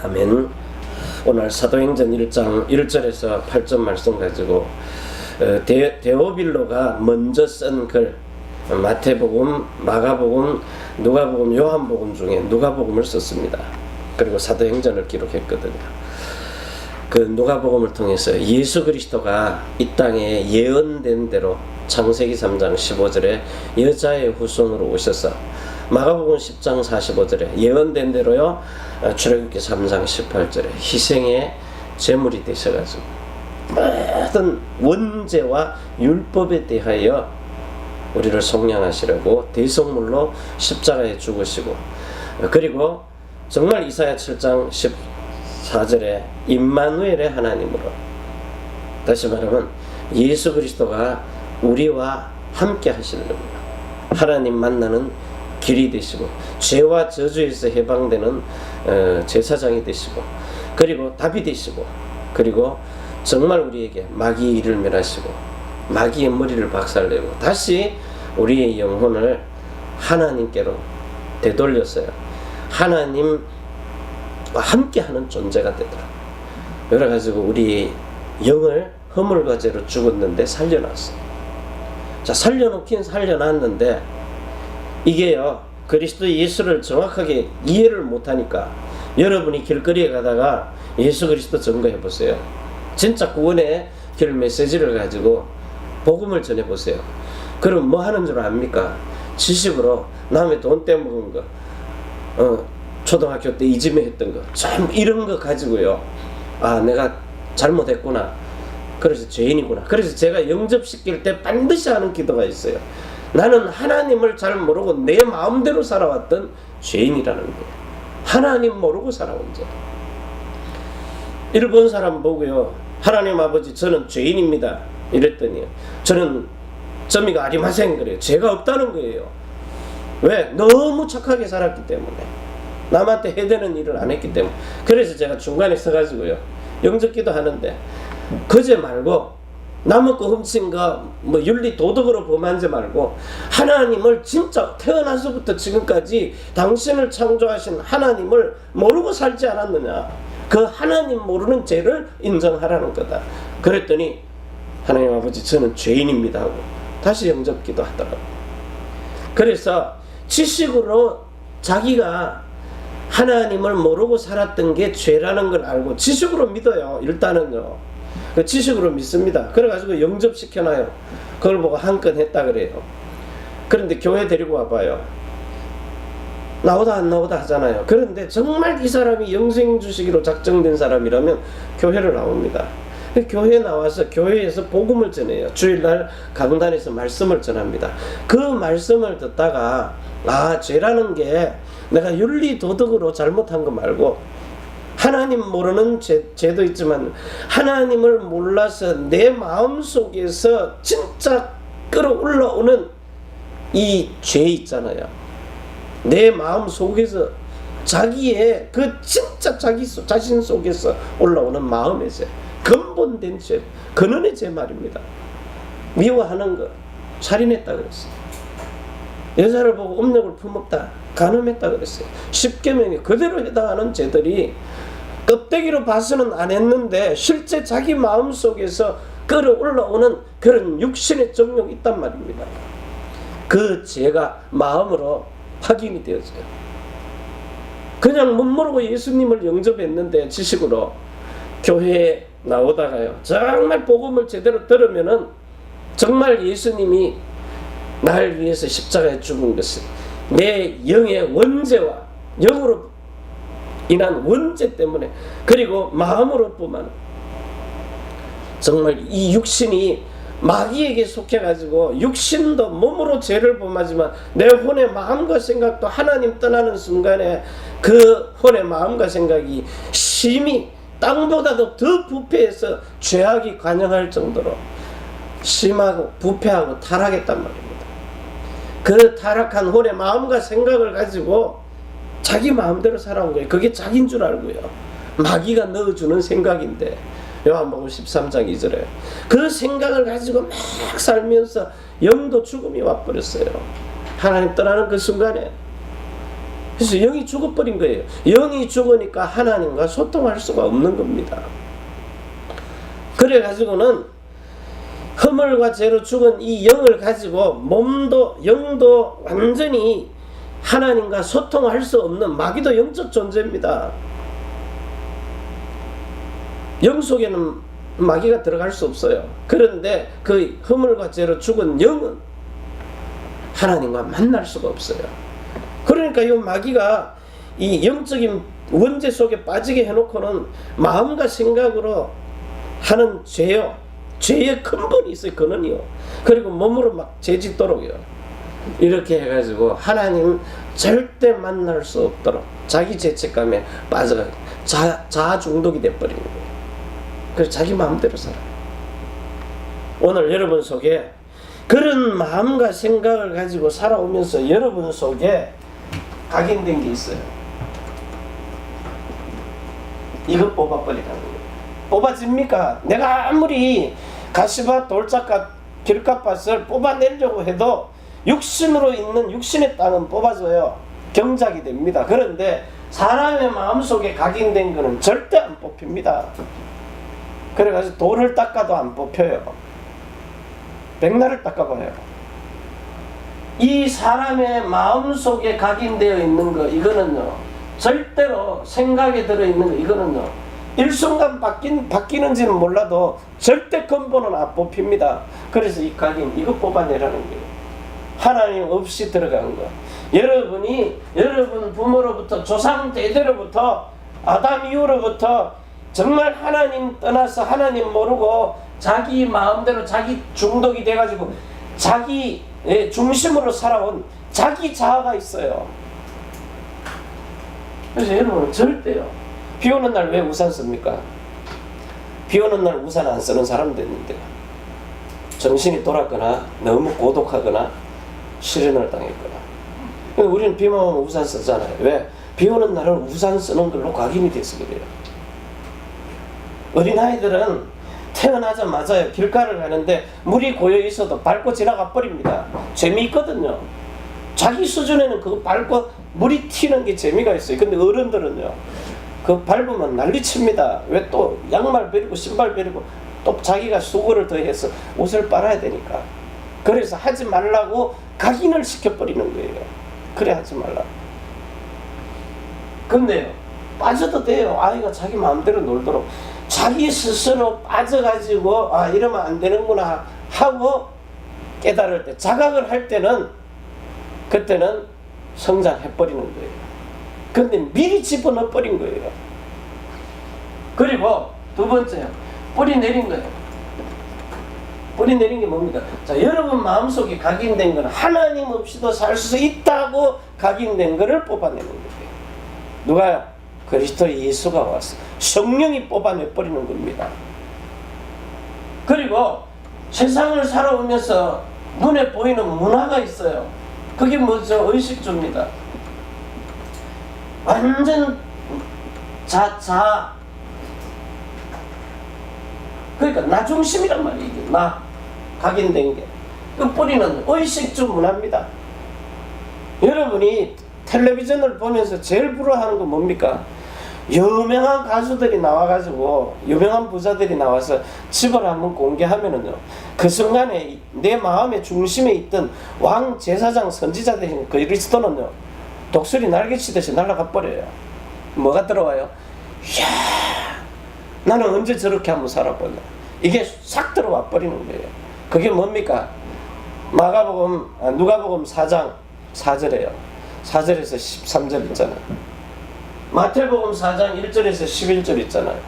아멘. 오늘 사도행전 1장 1절에서 8절 말씀 가지고 데오빌로가 먼저 쓴 글, 마태복음, 마가복음, 누가복음, 요한복음 중에 누가복음을 썼습니다. 그리고 사도행전을 기록했거든요. 그 누가복음을 통해서 예수 그리스도가 이 땅에 예언된 대로 창세기 3장 15절에 여자의 후손으로 오셔서, 마가복음 10장 45절에 예언된 대로요, 출애굽기 3장 18절에 희생의 제물이 되셔가지고 모든 원죄와 율법에 대하여 우리를 속량하시려고 대속물로 십자가에 죽으시고, 그리고 정말 이사야 7장 14절에 임마누엘의 하나님으로, 다시 말하면 예수 그리스도가 우리와 함께 하시려고 하나님 만나는 길이 되시고, 죄와 저주에서 해방되는 제사장이 되시고, 그리고 답이 되시고, 그리고 정말 우리에게 마귀의 일을 멸하시고 마귀의 머리를 박살내고 다시 우리의 영혼을 하나님께로 되돌렸어요. 하나님과 함께하는 존재가 되더라. 그래가지고 우리의 영을 허물과 죄로 죽었는데 살려놨어요. 자, 살려놓긴 살려놨는데 이게요, 그리스도 예수를 정확하게 이해를 못하니까, 여러분이 길거리에 가다가 예수 그리스도 증거해보세요. 진짜 구원의 길 메시지를 가지고 복음을 전해보세요. 그럼 뭐 하는 줄 압니까? 지식으로 남의 돈 떼먹은 거, 초등학교 때 이지매 했던 거, 참 이런 거 가지고요, 아, 내가 잘못했구나, 그래서 죄인이구나. 그래서 제가 영접시킬 때 반드시 하는 기도가 있어요. 나는 하나님을 잘 모르고 내 마음대로 살아왔던 죄인이라는 거예요. 하나님 모르고 살아온 자. 일본 사람 보고요, 하나님 아버지 저는 죄인입니다 이랬더니, 저는 점이가 아리마생 그래요. 죄가 없다는 거예요. 왜? 너무 착하게 살았기 때문에, 남한테 해대는 일을 안 했기 때문에. 그래서 제가 중간에 서가지고요, 영접기도 하는데, 그제 말고 남의 거 훔친 거 뭐 윤리 도덕으로 범한 죄 말고, 하나님을 진짜 태어나서부터 지금까지 당신을 창조하신 하나님을 모르고 살지 않았느냐, 그 하나님 모르는 죄를 인정하라는 거다. 그랬더니 하나님 아버지 저는 죄인입니다 하고 다시 영접기도 하더라고요. 그래서 지식으로 자기가 하나님을 모르고 살았던 게 죄라는 걸 알고 지식으로 믿어요. 일단은요, 그 지식으로 믿습니다. 그래가지고 영접시켜놔요. 그걸 보고 한 건 했다 그래요. 그런데 교회 데리고 와봐요. 나오다 안 나오다 하잖아요. 그런데 정말 이 사람이 영생 주시기로 작정된 사람이라면 교회를 나옵니다. 교회에 나와서 교회에서 복음을 전해요. 주일날 강단에서 말씀을 전합니다. 그 말씀을 듣다가, 아, 죄라는 게 내가 윤리 도덕으로 잘못한 거 말고, 하나님 모르는 죄도 있지만 하나님을 몰라서 내 마음속에서 진짜 끌어올라오는 이 죄 있잖아요. 내 마음 속에서 자기의 그 진짜 자신 속에서 올라오는 마음의 죄, 근본된 죄, 근원의 죄 말입니다. 미워하는 거, 살인했다 그랬어요. 여자를 보고 음욕을 품었다, 간음했다 그랬어요. 10계명에 그대로 해당하는 죄들이 껍데기로 봐서는 안 했는데 실제 자기 마음 속에서 끌어올라오는 그런 육신의 정욕이 있단 말입니다. 그 죄가 마음으로 확인이 되었어요. 그냥 못 모르고 예수님을 영접했는데 지식으로 교회에 나오다가요, 정말 복음을 제대로 들으면은 정말 예수님이 나를 위해서 십자가에 죽은 것은 내 영의 원죄와 영으로 인한 원죄 때문에, 그리고 마음으로 뿐만, 정말 이 육신이 마귀에게 속해가지고 육신도 몸으로 죄를 범하지만 내 혼의 마음과 생각도 하나님 떠나는 순간에 그 혼의 마음과 생각이 심히 땅보다도 더 부패해서 죄악이 관영할 정도로 심하고 부패하고 타락했단 말입니다. 그 타락한 혼의 마음과 생각을 가지고 자기 마음대로 살아온 거예요. 그게 자기인 줄 알고요, 마귀가 넣어주는 생각인데, 요한복음 13장 2절에 그 생각을 가지고 막 살면서 영도 죽음이 와버렸어요. 하나님 떠나는 그 순간에 그래서 영이 죽어버린 거예요. 영이 죽으니까 하나님과 소통할 수가 없는 겁니다. 그래가지고는 허물과 죄로 죽은 이 영을 가지고 몸도 영도 완전히 하나님과 소통할 수 없는 마귀도 영적 존재입니다. 영 속에는 마귀가 들어갈 수 없어요. 그런데 그 허물과 죄로 죽은 영은 하나님과 만날 수가 없어요. 그러니까 이 마귀가 이 영적인 원죄 속에 빠지게 해놓고는 마음과 생각으로 하는 죄요. 죄의 근본이 있어요. 근원이요. 그리고 몸으로 막 죄짓도록요. 이렇게 해가지고 하나님 절대 만날 수 없도록 자기 죄책감에 빠져가 자아 중독이 돼버리는 거예요. 그래서 자기 마음대로 살아요. 오늘 여러분 속에 그런 마음과 생각을 가지고 살아오면서 여러분 속에 각인된 게 있어요. 이거 뽑아버리라는 거예요. 뽑아집니까? 내가 아무리 가시밭, 돌짝밭, 길값밭을 뽑아내려고 해도 육신으로 있는 육신의 땅은 뽑아줘요. 경작이 됩니다. 그런데 사람의 마음속에 각인된 거는 절대 안 뽑힙니다. 그래가지고 돌을 닦아도 안 뽑혀요. 백날을 닦아봐요. 이 사람의 마음속에 각인되어 있는 거, 이거는요 절대로 생각에 들어있는 거, 이거는요 일순간 바뀌는지는 몰라도 절대 근본은 안 뽑힙니다. 그래서 이 각인, 이거 뽑아내라는 거예요. 하나님 없이 들어간 거. 여러분 부모로부터 조상 대대로부터 아담 이후로부터 정말 하나님 떠나서 하나님 모르고 자기 마음대로 자기 중독이 돼가지고 자기 중심으로 살아온 자기 자아가 있어요. 그래서 여러분은 절대요. 비 오는 날 왜 우산 씁니까? 비 오는 날 우산 안 쓰는 사람도 있는데 정신이 돌았거나 너무 고독하거나 실현을 당했거나. 우리는 비만 오면 우산 쓰잖아요. 왜? 비 오는 날은 우산 쓰는 걸로 각인이 돼서 그래요. 어린아이들은 태어나자마자 길가를 가는데 물이 고여 있어도 밟고 지나가 버립니다. 재미있거든요. 자기 수준에는 그거 밟고 물이 튀는 게 재미가 있어요. 근데 어른들은요, 그거 밟으면 난리칩니다. 왜? 또 양말 버리고 신발 버리고 또 자기가 수고를 더해서 옷을 빨아야 되니까. 그래서 하지 말라고 각인을 시켜버리는 거예요. 그래 하지 말라. 근데요, 빠져도 돼요. 아이가 자기 마음대로 놀도록. 자기 스스로 빠져가지고 아 이러면 안 되는구나 하고 깨달을 때, 자각을 할 때는 그때는 성장해버리는 거예요. 근데 미리 집어넣어버린 거예요. 그리고 두 번째요, 뿌리 내린 거예요. 뿌리 내린 게 뭡니까? 자, 여러분 마음속에 각인된 건 하나님 없이도 살 수 있다고 각인된 거를 뽑아내는 거예요. 누가요? 그리스도 예수가 왔어. 성령이 뽑아내버리는 겁니다. 그리고 세상을 살아오면서 눈에 보이는 문화가 있어요. 그게 뭐죠? 의식주입니다. 완전 그러니까 나 중심이란 말이에요. 나 각인된 게. 그 뿌리는 의식주 문화입니다. 여러분이 텔레비전을 보면서 제일 부러워하는 건 뭡니까? 유명한 가수들이 나와가지고 유명한 부자들이 나와서 집을 한번 공개하면은요, 그 순간에 내 마음의 중심에 있던 왕 제사장 선지자 되신 그리스도는요 독수리 날개치듯이 날아가 버려요. 뭐가 들어와요? 이야, 나는 언제 저렇게 한번 살아보냐. 이게 싹 들어와 버리는 거예요. 그게 뭡니까? 누가복음 4장 4절에요. 4절에서 13절 있잖아요. 마태복음 4장 1절에서 11절 있잖아요.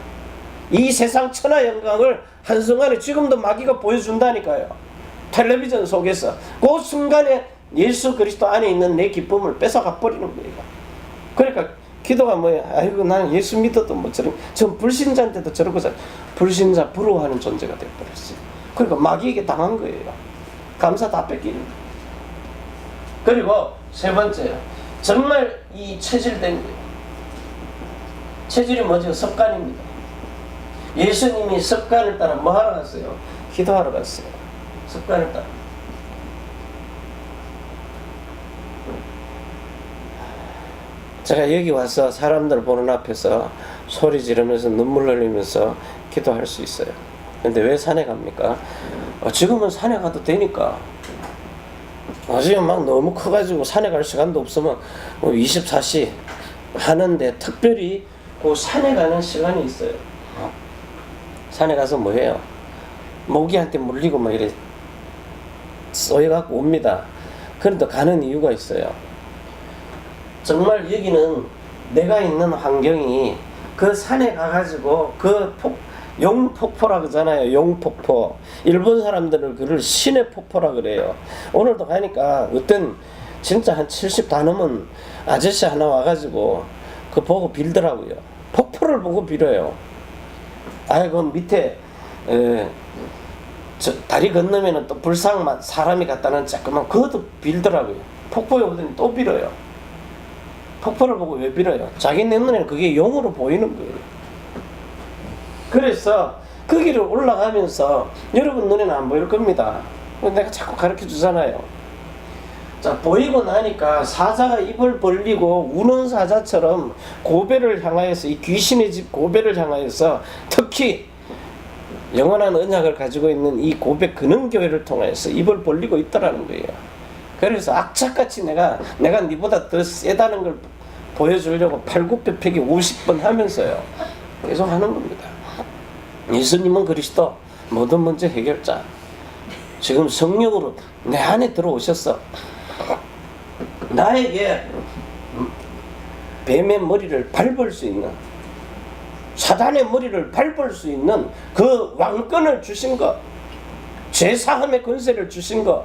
이 세상 천하 영광을 한순간에 지금도 마귀가 보여준다니까요. 텔레비전 속에서 그 순간에 예수 그리스도 안에 있는 내 기쁨을 뺏어가 버리는 거예요. 그러니까 기도가 뭐예요? 아이고 나는 예수 믿어도 뭐 전 불신자인데도 저러고 불신자 부러워하는 존재가 되어버렸어요. 그러니까 마귀에게 당한 거예요. 감사 다 뺏기는 거예요. 그리고 세 번째요, 정말 이 체질된 거예요. 체질이 뭐죠? 습관입니다. 예수님이 습관을 따라 뭐 하러 갔어요? 기도하러 갔어요. 습관을 따라. 제가 여기 와서 사람들 보는 앞에서 소리 지르면서 눈물 흘리면서 기도할 수 있어요. 근데 왜 산에 갑니까? 지금은 산에 가도 되니까. 지금 막 너무 커가지고 산에 갈 시간도 없으면 24시 하는데 특별히 그 산에 가는 시간이 있어요. 산에 가서 뭐 해요? 모기한테 물리고 막 이래 쏘여갖고 옵니다. 그런데 가는 이유가 있어요. 정말 여기는 내가 있는 환경이 그 산에 가가지고 그 용폭포라 그러잖아요. 용폭포. 일본 사람들은 그를 신의 폭포라 그래요. 오늘도 가니까 어떤 진짜 한 70 다 넘은 아저씨 하나 와가지고 그 보고 빌더라고요. 폭포를 보고 빌어요. 그 밑에 저 다리 건너면은 또 불상 사람이 갖다는 자꾸만 그것도 빌더라고요. 폭포에 오더니 또 빌어요. 폭포를 보고 왜 빌어요? 자기네 눈에는 그게 용으로 보이는 거예요. 그래서 그 길을 올라가면서 여러분 눈에는 안 보일 겁니다. 내가 자꾸 가르쳐 주잖아요. 자, 보이고 나니까 사자가 입을 벌리고 우는 사자처럼 고배를 향하여서, 이 귀신의 집 고배를 향하여서, 특히 영원한 언약을 가지고 있는 이 고배 근원교회를 통해서 입을 벌리고 있다라는 거예요. 그래서 악착같이 내가 니보다 더 세다는 걸 보여주려고 팔굽혀펴기 50번 하면서요 계속 하는 겁니다. 예수님은 그리스도, 모든 문제 해결자. 지금 성령으로 내 안에 들어오셨어. 나에게 뱀의 머리를 밟을 수 있는, 사단의 머리를 밟을 수 있는 그 왕권을 주신 것, 죄사함의 권세를 주신 것.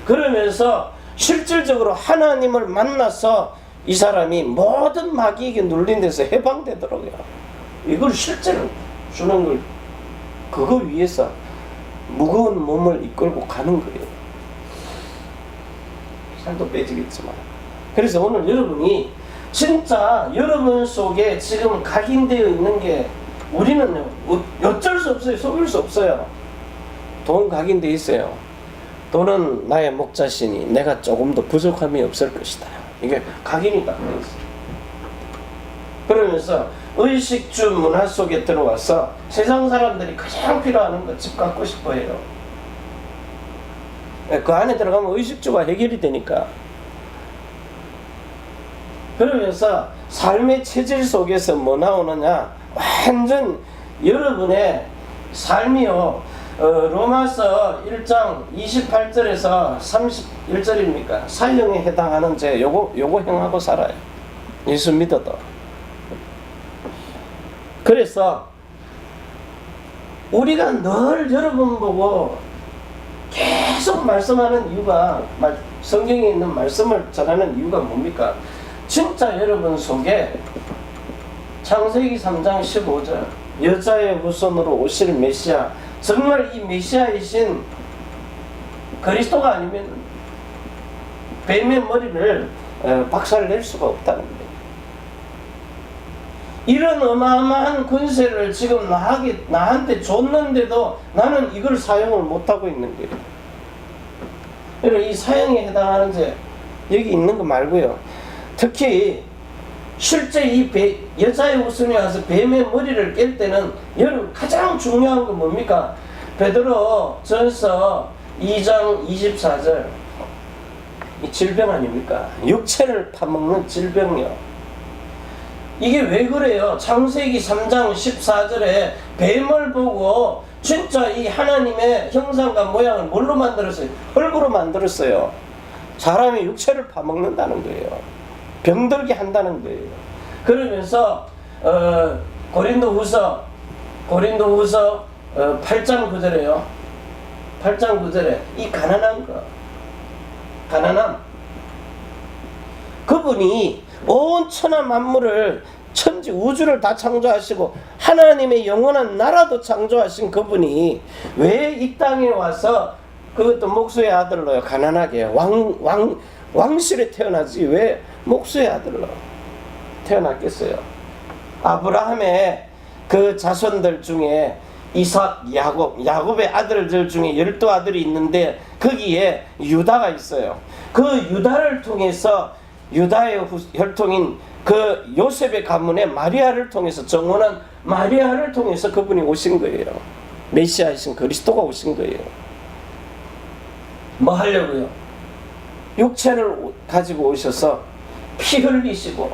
그러면서 실질적으로 하나님을 만나서 이 사람이 모든 마귀에게 눌린 데서 해방되더라고요. 이걸 실제로 주는 걸, 그거 위해서 무거운 몸을 이끌고 가는 거예요. 살도 빼지겠지만. 그래서 오늘 여러분이 진짜 여러분 속에 지금 각인되어 있는 게, 우리는 어쩔 수 없어요. 속일 수 없어요. 돈 각인되어 있어요. 돈은 나의 목자시니 내가 조금 더 부족함이 없을 것이다. 이게 각인이 딱 되어 있어요. 그러면서 의식주 문화 속에 들어와서 세상 사람들이 가장 필요한 거 집 갖고 싶어 해요. 그 안에 들어가면 의식주가 해결이 되니까. 그러면서 삶의 체질 속에서 뭐 나오느냐, 완전 여러분의 삶이요, 로마서 1장 28절에서 31절입니까? 사형에 해당하는 죄, 요거 행하고 살아요. 예수 믿어도. 그래서 우리가 늘 여러분 보고 계속 말씀하는 이유가, 성경에 있는 말씀을 전하는 이유가 뭡니까? 진짜 여러분 속에 창세기 3장 15절, 여자의 후손으로 오실 메시아, 정말 이 메시아이신 그리스도가 아니면 뱀의 머리를 박살낼 수가 없다는 거예요. 이런 어마어마한 권세를 지금 나한테 줬는데도 나는 이걸 사용을 못하고 있는 거예요. 그러니까 이 사형에 해당하는 죄, 여기 있는 거 말고요. 특히 실제 이 여자의 후손이 와서 뱀의 머리를 깰 때는 여러분 가장 중요한 건 뭡니까? 베드로 전서 2장 24절, 이 질병 아닙니까? 육체를 파먹는 질병이요. 이게 왜 그래요? 창세기 3장 14절에 뱀을 보고 진짜 이 하나님의 형상과 모양을 뭘로 만들었어요? 흙으로 만들었어요. 사람이 육체를 파먹는다는 거예요. 병들게 한다는 거예요. 그러면서 고린도후서 8장 9절에요. 8장 9절에 이 가난한 거, 가난함, 그분이 온 천하 만물을, 천지 우주를 다 창조하시고 하나님의 영원한 나라도 창조하신 그분이 왜 이 땅에 와서, 그것도 목수의 아들로요, 가난하게 왕실에 태어나지 왜 목수의 아들로 태어났겠어요? 아브라함의 그 자손들 중에 이삭, 야곱의 아들들 중에 12아들이 있는데 거기에 유다가 있어요. 그 유다를 통해서 유다의 혈통인 그 요셉의 가문의 마리아를 통해서, 정원한 마리아를 통해서 그분이 오신 거예요. 메시아이신 그리스도가 오신 거예요. 뭐 하려고요? 육체를 가지고 오셔서 피 흘리시고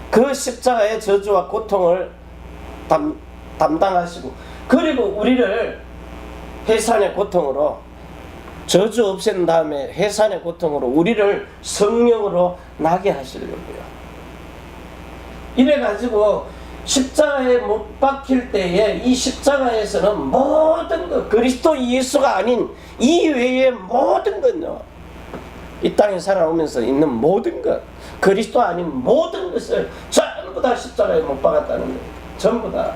그 십자가의 저주와 고통을 담당하시고, 그리고 우리를 해산의 고통으로, 저주 없앤 다음에 해산의 고통으로 우리를 성령으로 나게 하시려고요. 이래가지고 십자가에 못 박힐 때에 이 십자가에서는 모든 것, 그리스도 예수가 아닌 이외의 모든 것요, 이 땅에 살아오면서 있는 모든 것, 그리스도 아닌 모든 것을 전부 다 십자가에 못 박았다는 거예요. 전부 다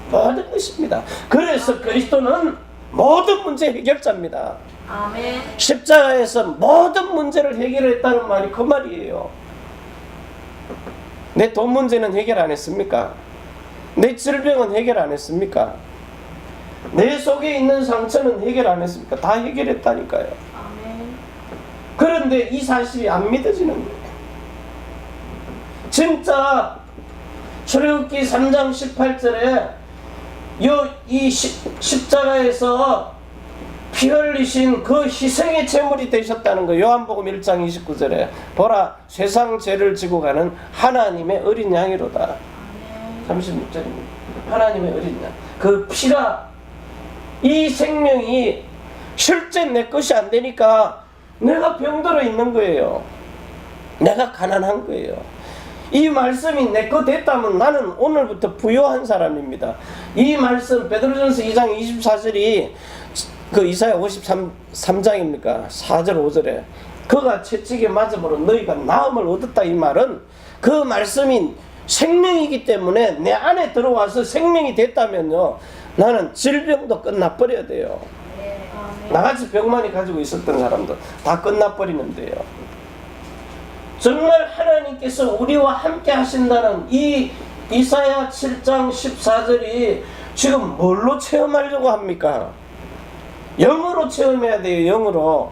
모든 것입니다. 그래서 그리스도는 모든 문제 해결자입니다. 아멘. 십자가에서 모든 문제를 해결했다는 말이 그 말이에요. 내 돈 문제는 해결 안 했습니까? 내 질병은 해결 안 했습니까? 내 속에 있는 상처는 해결 안 했습니까? 다 해결했다니까요. 아멘. 그런데 이 사실이 안 믿어지는 거예요. 진짜 출애굽기 3장 18절에 이 십자가에서 피 흘리신 그 희생의 제물이 되셨다는 거, 요한복음 1장 29절에 보라, 세상 죄를 지고 가는 하나님의 어린 양이로다. 36절입니다. 하나님의 어린 양. 그 피가, 이 생명이 실제 내 것이 안 되니까 내가 병들어 있는 거예요. 내가 가난한 거예요. 이 말씀이 내 거 됐다면 나는 오늘부터 부유한 사람입니다. 이 말씀 베드로전서 2장 24절이 그 이사야 53장입니까? 4절 5절에 그가 채찍에 맞음으로 너희가 나음을 얻었다, 이 말은 그 말씀이 생명이기 때문에 내 안에 들어와서 생명이 됐다면요, 나는 질병도 끝나버려야 돼요. 나같이 병만이 가지고 있었던 사람도 다 끝나버리는데요. 정말 하나님께서 우리와 함께 하신다는 이 이사야 7장 14절이 지금 뭘로 체험하려고 합니까? 영으로 체험해야 돼요. 영으로.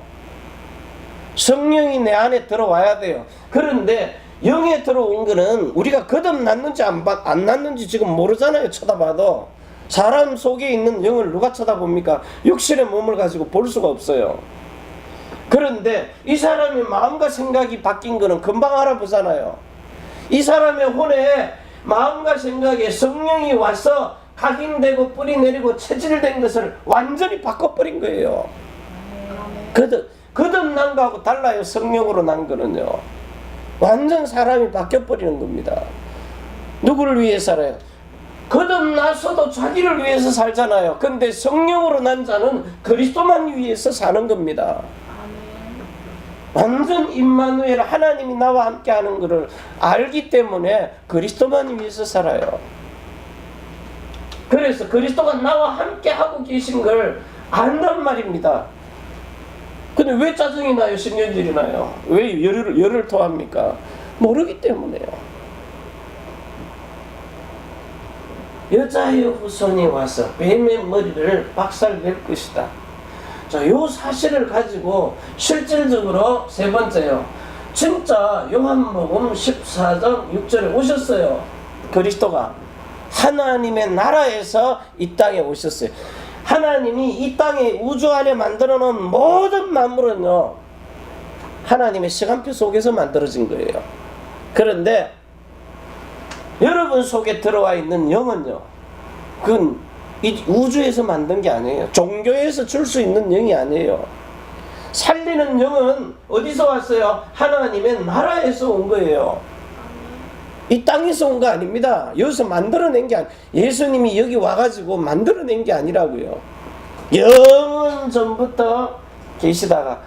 성령이 내 안에 들어와야 돼요. 그런데 영에 들어온 거는 우리가 거듭났는지 안 났는지 지금 모르잖아요. 쳐다봐도. 사람 속에 있는 영을 누가 쳐다봅니까? 육신의 몸을 가지고 볼 수가 없어요. 그런데 이 사람의 마음과 생각이 바뀐 거는 금방 알아보잖아요. 이 사람의 혼에 마음과 생각에 성령이 와서 각인되고 뿌리 내리고 체질된 것을 완전히 바꿔버린 거예요. 거듭난 거하고 달라요. 성령으로 난 거는요, 완전 사람이 바뀌어버리는 겁니다. 누구를 위해 살아요? 거듭나서도 자기를 위해서 살잖아요. 근데 성령으로 난 자는 그리스도만 위해서 사는 겁니다. 완전 임마누엘, 하나님이 나와 함께 하는 것을 알기 때문에 그리스도만 위해서 살아요. 그래서 그리스도가 나와 함께 하고 계신 걸 안단 말입니다. 근데 왜 짜증이 나요? 신경질이 나요? 왜 열을 토합니까? 모르기 때문에요. 여자의 후손이 와서 뱀의 머리를 박살낼 것이다. 자, 요 사실을 가지고 실질적으로 세 번째요, 진짜 요한복음 14장 6절에 오셨어요. 그리스도가 하나님의 나라에서 이 땅에 오셨어요. 하나님이 이 땅에 우주 안에 만들어 놓은 모든 만물은요, 하나님의 시간표 속에서 만들어진 거예요. 그런데 여러분 속에 들어와 있는 영은요, 그건 이 우주에서 만든 게 아니에요. 종교에서 줄 수 있는 영이 아니에요. 살리는 영은 어디서 왔어요? 하나님의 나라에서 온 거예요. 이 땅에서 온 거 아닙니다. 여기서 만들어낸 게 예수님이 여기 와가지고 만들어낸 게 아니라고요. 영원 전부터 계시다가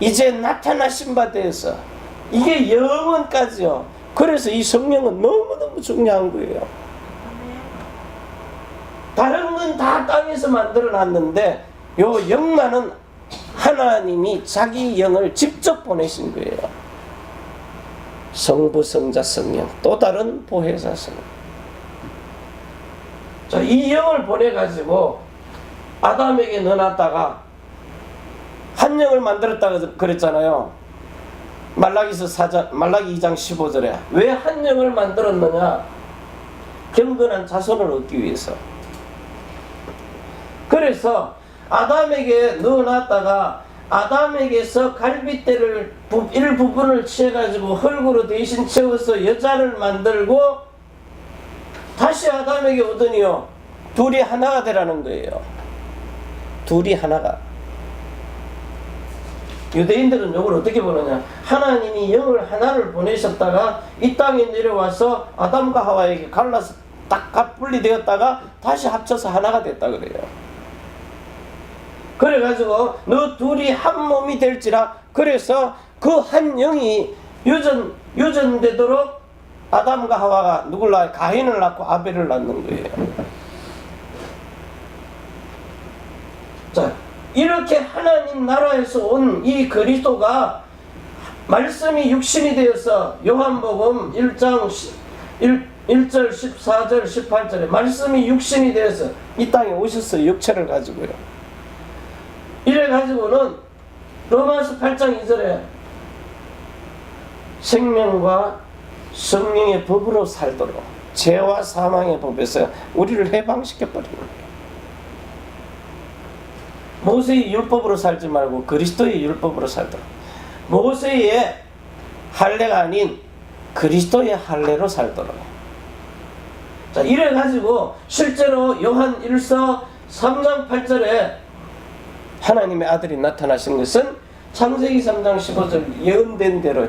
이제 나타나신 바 되어서 이게 영원까지요. 그래서 이 성령은 너무너무 중요한 거예요. 다른 건 다 땅에서 만들어놨는데 요 영만은 하나님이 자기 영을 직접 보내신 거예요. 성부, 성자, 성령, 또 다른 보혜사 성령. 자, 이 영을 보내가지고 아담에게 넣어놨다가 한 영을 만들었다고 그랬잖아요. 말라기 2장 15절에 왜 한 영을 만들었느냐? 경건한 자손을 얻기 위해서. 그래서 아담에게 넣어놨다가 아담에게서 갈빗대를 일부분을 취해가지고 흙으로 대신 채워서 여자를 만들고 다시 아담에게 오더니요, 둘이 하나가 되라는 거예요. 둘이 하나가. 유대인들은 이걸 어떻게 보느냐? 하나님이 영을 하나를 보내셨다가 이 땅에 내려와서 아담과 하와에게 갈라서 딱 분리되었다가 다시 합쳐서 하나가 됐다 그래요. 그래가지고 너 둘이 한 몸이 될지라. 그래서 그 한 영이 유전되도록 아담과 하와가 누굴 낳아요? 가인을 낳고 아벨을 낳는 거예요. 자, 이렇게 하나님 나라에서 온 이 그리스도가 말씀이 육신이 되어서 요한복음 1장 1절 14절 18절에 말씀이 육신이 되어서 이 땅에 오셨어요. 육체를 가지고요. 이래 가지고는 로마서 8장 2절에 생명과 성령의 법으로 살도록 죄와 사망의 법에서 우리를 해방시켜버리는 거예요. 모세의 율법으로 살지 말고 그리스도의 율법으로 살도록. 모세의 할례가 아닌 그리스도의 할례로 살도록. 자, 이래 가지고 실제로 요한 1서 3장 8절에 하나님의 아들이 나타나신 것은 창세기 3장 15절 예언된 대로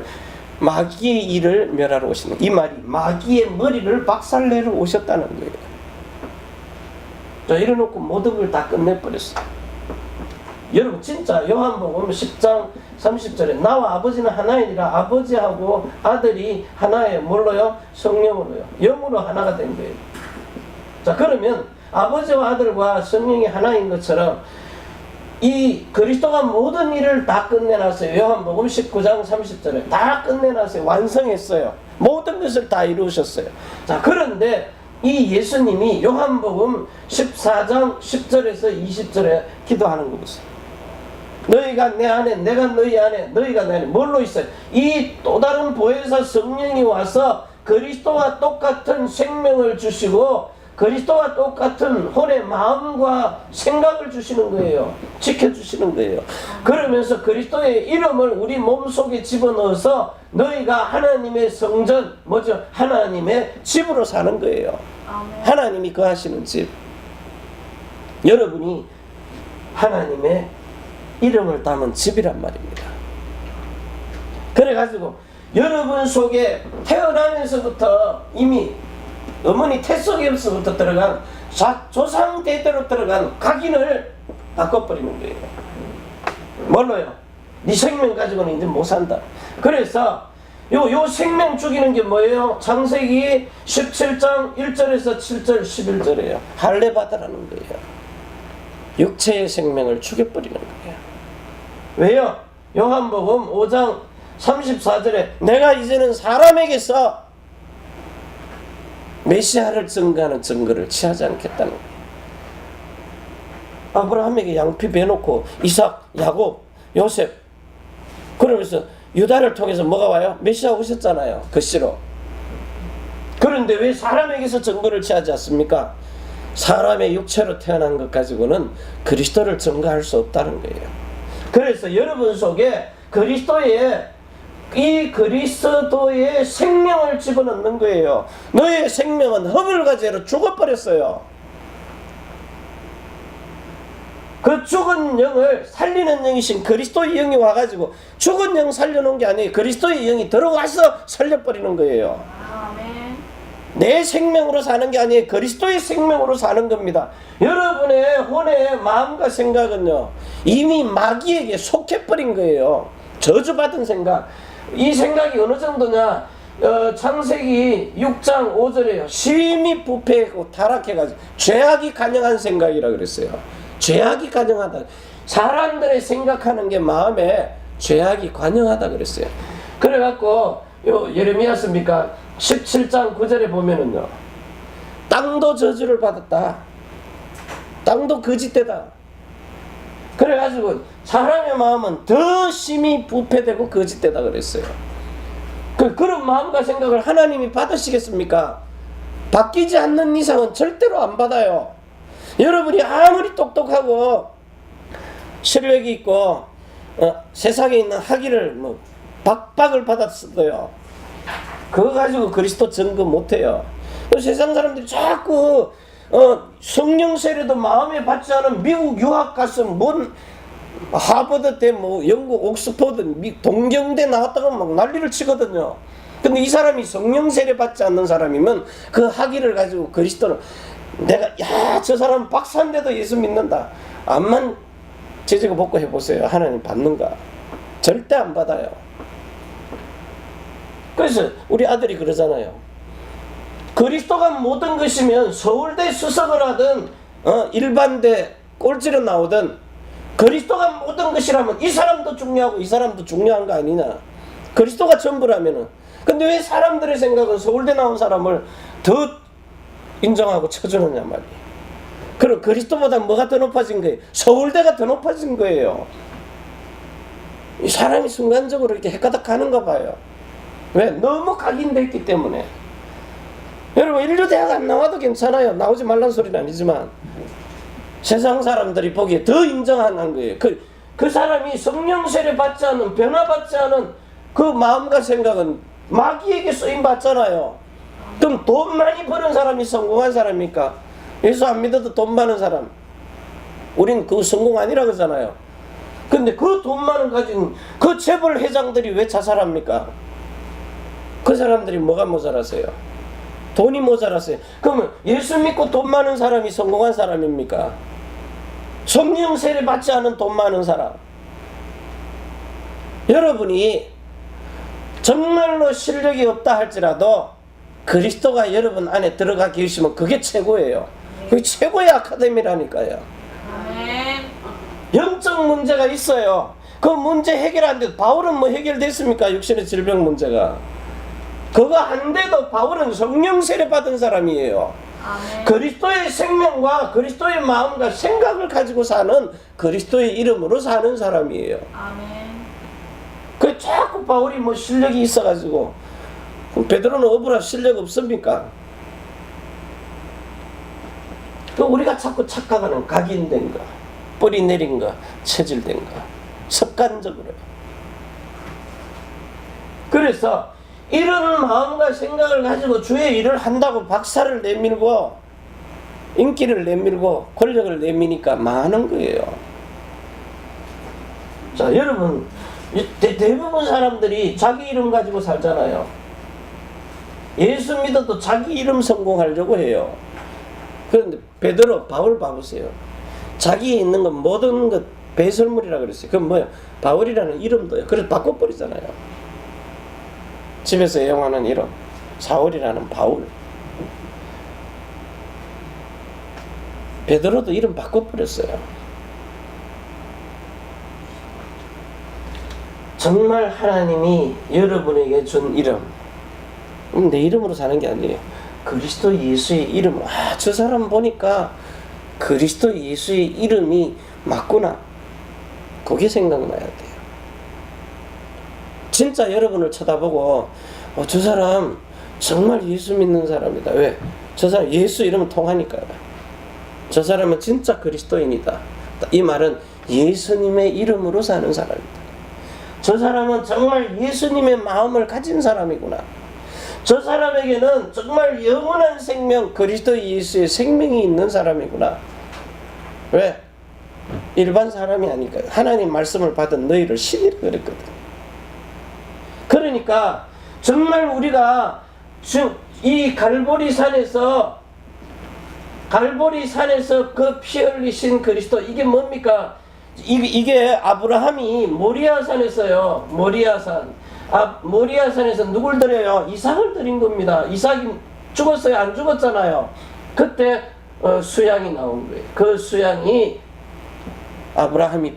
마귀의 일을 멸하러 오시는, 이 말이 마귀의 머리를 박살내러 오셨다는 거예요. 자, 이래놓고 모든 걸 다 끝내버렸어요. 여러분 진짜 요한복음 10장 30절에 나와 아버지는 하나이니라. 아버지하고 아들이 하나예요. 뭘로요? 성령으로요. 영으로 하나가 된 거예요. 자, 그러면 아버지와 아들과 성령이 하나인 것처럼 이 그리스도가 모든 일을 다 끝내놨어요. 요한복음 19장 30절에 다 끝내놨어요. 완성했어요. 모든 것을 다 이루셨어요. 자, 그런데 이 예수님이 요한복음 14장 10절에서 20절에 기도하는 거 보세요. 너희가 내 안에, 내가 너희 안에, 너희가 내 안에. 뭘로 있어요? 이 또 다른 보혜사 성령이 와서 그리스도와 똑같은 생명을 주시고 그리스도와 똑같은 혼의 마음과 생각을 주시는 거예요. 지켜주시는 거예요. 그러면서 그리스도의 이름을 우리 몸속에 집어넣어서 너희가 하나님의 성전, 뭐죠? 하나님의 집으로 사는 거예요. 아멘. 하나님이 거하시는 집. 여러분이 하나님의 이름을 담은 집이란 말입니다. 그래가지고 여러분 속에 태어나면서부터 이미 어머니 태속에서부터 들어간 조상 대대로 들어간 각인을 바꿔버리는 거예요. 뭘로요? 네 생명 가지고는 이제 못 산다. 그래서 요 생명 죽이는 게 뭐예요? 창세기 17장 1절에서 7절 11절이에요. 할례 받으라는 거예요. 육체의 생명을 죽여버리는 거예요. 왜요? 요한복음 5장 34절에 내가 이제는 사람에게서 메시아를 증거하는 증거를 취하지 않겠다는 거예요. 아브라함에게 양피 베놓고 이삭, 야곱, 요셉, 그러면서 유다를 통해서 뭐가 와요? 메시아 오셨잖아요. 그 씨로. 그런데 왜 사람에게서 증거를 취하지 않습니까? 사람의 육체로 태어난 것 가지고는 그리스도를 증거할 수 없다는 거예요. 그래서 여러분 속에 이 그리스도의 생명을 집어넣는 거예요. 너의 생명은 허물과제로 죽어버렸어요. 그 죽은 영을 살리는 영이신 그리스도의 영이 와가지고 죽은 영 살려놓은 게 아니에요. 그리스도의 영이 들어와서 살려버리는 거예요. 아멘. 내 생명으로 사는 게 아니에요. 그리스도의 생명으로 사는 겁니다. 여러분의 혼의 마음과 생각은요, 이미 마귀에게 속해버린 거예요. 저주받은 생각. 이 생각이 어느 정도냐? 창세기 6장 5절에요. 심히 부패하고 타락해가지고 죄악이 간영한 생각이라 그랬어요. 죄악이 관영하다. 사람들의 생각하는 게 마음에 죄악이 관영하다 그랬어요. 그래갖고 예레미야서입니까? 17장 9절에 보면은요, 땅도 저주를 받았다. 땅도 거짓되다. 그래가지고 사람의 마음은 더 심히 부패되고 거짓되다 그랬어요. 그런 마음과 생각을 하나님이 받으시겠습니까? 바뀌지 않는 이상은 절대로 안 받아요. 여러분이 아무리 똑똑하고 실력이 있고 세상에 있는 학위를 뭐 박박을 받았어도요, 그거 가지고 그리스도 증거 못해요. 세상 사람들이 자꾸 성령 세례도 마음에 받지 않은 미국 유학 가서 뭔 하버드 때 뭐 영국 옥스퍼드 동경대 나왔다가 막 난리를 치거든요. 근데 이 사람이 성령 세례 받지 않는 사람이면 그 학위를 가지고 그리스도는 내가 저 사람 박사인데도 예수 믿는다. 암만 제지고 복고 해보세요. 하나님 받는가? 절대 안 받아요. 그래서 우리 아들이 그러잖아요. 그리스도가 모든 것이면 서울대 수석을 하든 일반대 꼴찌로 나오든 그리스도가 모든 것이라면 이 사람도 중요하고 이 사람도 중요한 거 아니냐. 그리스도가 전부라면은. 근데 왜 사람들의 생각은 서울대 나온 사람을 더 인정하고 쳐주느냐 말이에요. 그럼 그리스도보다 뭐가 더 높아진 거예요? 서울대가 더 높아진 거예요. 이 사람이 순간적으로 이렇게 헷가닥 가는가 봐요. 왜? 너무 각인됐기 때문에. 여러분, 인류대학 안 나와도 괜찮아요. 나오지 말란 소리는 아니지만 세상 사람들이 보기에 더 인정하는 거예요. 그 사람이 성령 세례 받지 않은, 변화받지 않은 그 마음과 생각은 마귀에게 쓰임 받잖아요. 그럼 돈 많이 버는 사람이 성공한 사람입니까? 예수 안 믿어도 돈 많은 사람, 우린 그거 성공 아니라 그러잖아요. 근데 그 돈 많은 가진 그 재벌 회장들이 왜 자살합니까? 그 사람들이 뭐가 모자라세요? 돈이 모자라세요. 그러면 예수 믿고 돈 많은 사람이 성공한 사람입니까? 성령 세례 받지 않은 돈 많은 사람. 여러분이 정말로 실력이 없다 할지라도 그리스도가 여러분 안에 들어가 계시면 그게 최고예요. 그게 최고의 아카데미라니까요. 영적 문제가 있어요. 그 문제 해결 안 돼도 바울은 뭐 해결됐습니까? 육신의 질병 문제가. 그거 안 돼도 바울은 성령 세례 받은 사람이에요. 아멘. 그리스도의 생명과 그리스도의 마음과 생각을 가지고 사는, 그리스도의 이름으로 사는 사람이에요. 아멘. 그 자꾸 바울이 뭐 실력이 있어가지고, 베드로는 어부라 실력 없습니까? 그 우리가 자꾸 착각하는 각인된 거, 뿌리 내린 거, 체질된 거, 습관적으로. 그래서 이런 마음과 생각을 가지고 주의 일을 한다고 박사를 내밀고 인기를 내밀고 권력을 내미니까 많은 거예요. 자, 여러분, 대부분 사람들이 자기 이름 가지고 살잖아요. 예수 믿어도 자기 이름 성공하려고 해요. 그런데 베드로, 바울 봐보세요. 자기에 있는 건 모든 것 배설물이라 그랬어요. 그건 뭐예요? 바울이라는 이름도요. 그래서 바꿔버리잖아요. 집에서 애용하는 이름, 사울이라는 바울. 베드로도 이름 바꿔버렸어요. 정말 하나님이 여러분에게 준 이름, 내 이름으로 사는 게 아니에요. 그리스도 예수의 이름으로. 저 사람 보니까 그리스도 예수의 이름이 맞구나. 그게 생각나야 돼요. 진짜 여러분을 쳐다보고 저 사람 정말 예수 믿는 사람이다. 왜? 저 사람 예수 이름은 통하니까요. 저 사람은 진짜 그리스도인이다. 이 말은 예수님의 이름으로 사는 사람이다. 저 사람은 정말 예수님의 마음을 가진 사람이구나. 저 사람에게는 정말 영원한 생명, 그리스도 예수의 생명이 있는 사람이구나. 왜? 일반 사람이 아니니까요. 하나님 말씀을 받은 너희를 신이라 그랬거든. 그러니까 정말 우리가 이 갈보리 산에서 그 피 흘리신 그리스도, 이게 뭡니까? 이게 아브라함이 모리아산에서요. 모리아산에서 누굴 드려요? 이삭을 드린 겁니다. 이삭이 죽었어요? 안 죽었잖아요. 그때 수양이 나온 거예요. 그 수양이 아브라함이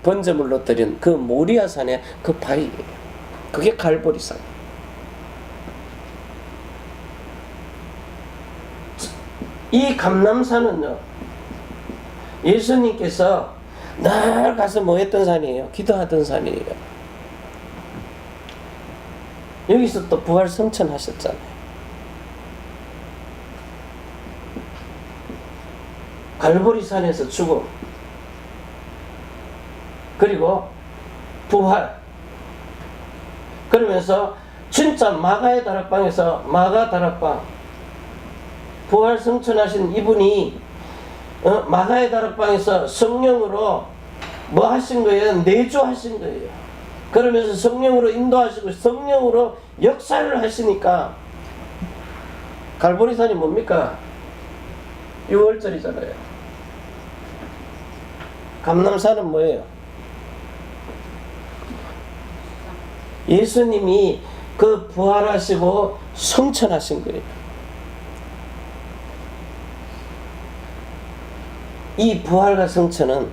번제물로 드린 그 모리아산의 그 바위예요. 그게 갈보리산. 이 감람산은요, 예수님께서 늘 가서 뭐 했던 산이에요? 기도하던 산이에요. 여기서 또 부활 성천하셨잖아요. 갈보리산에서 죽음, 그리고 부활, 그러면서 진짜 마가의 다락방에서 마가 다락방 부활 성천하신 이분이 마가의 다락방에서 성령으로 뭐 하신 거예요? 내주하신 거예요. 그러면서 성령으로 인도하시고 성령으로 역사를 하시니까 갈보리산이 뭡니까? 6월절이잖아요. 감람산은 뭐예요? 예수님이 그 부활하시고 성천하신 거예요. 이 부활과 성천은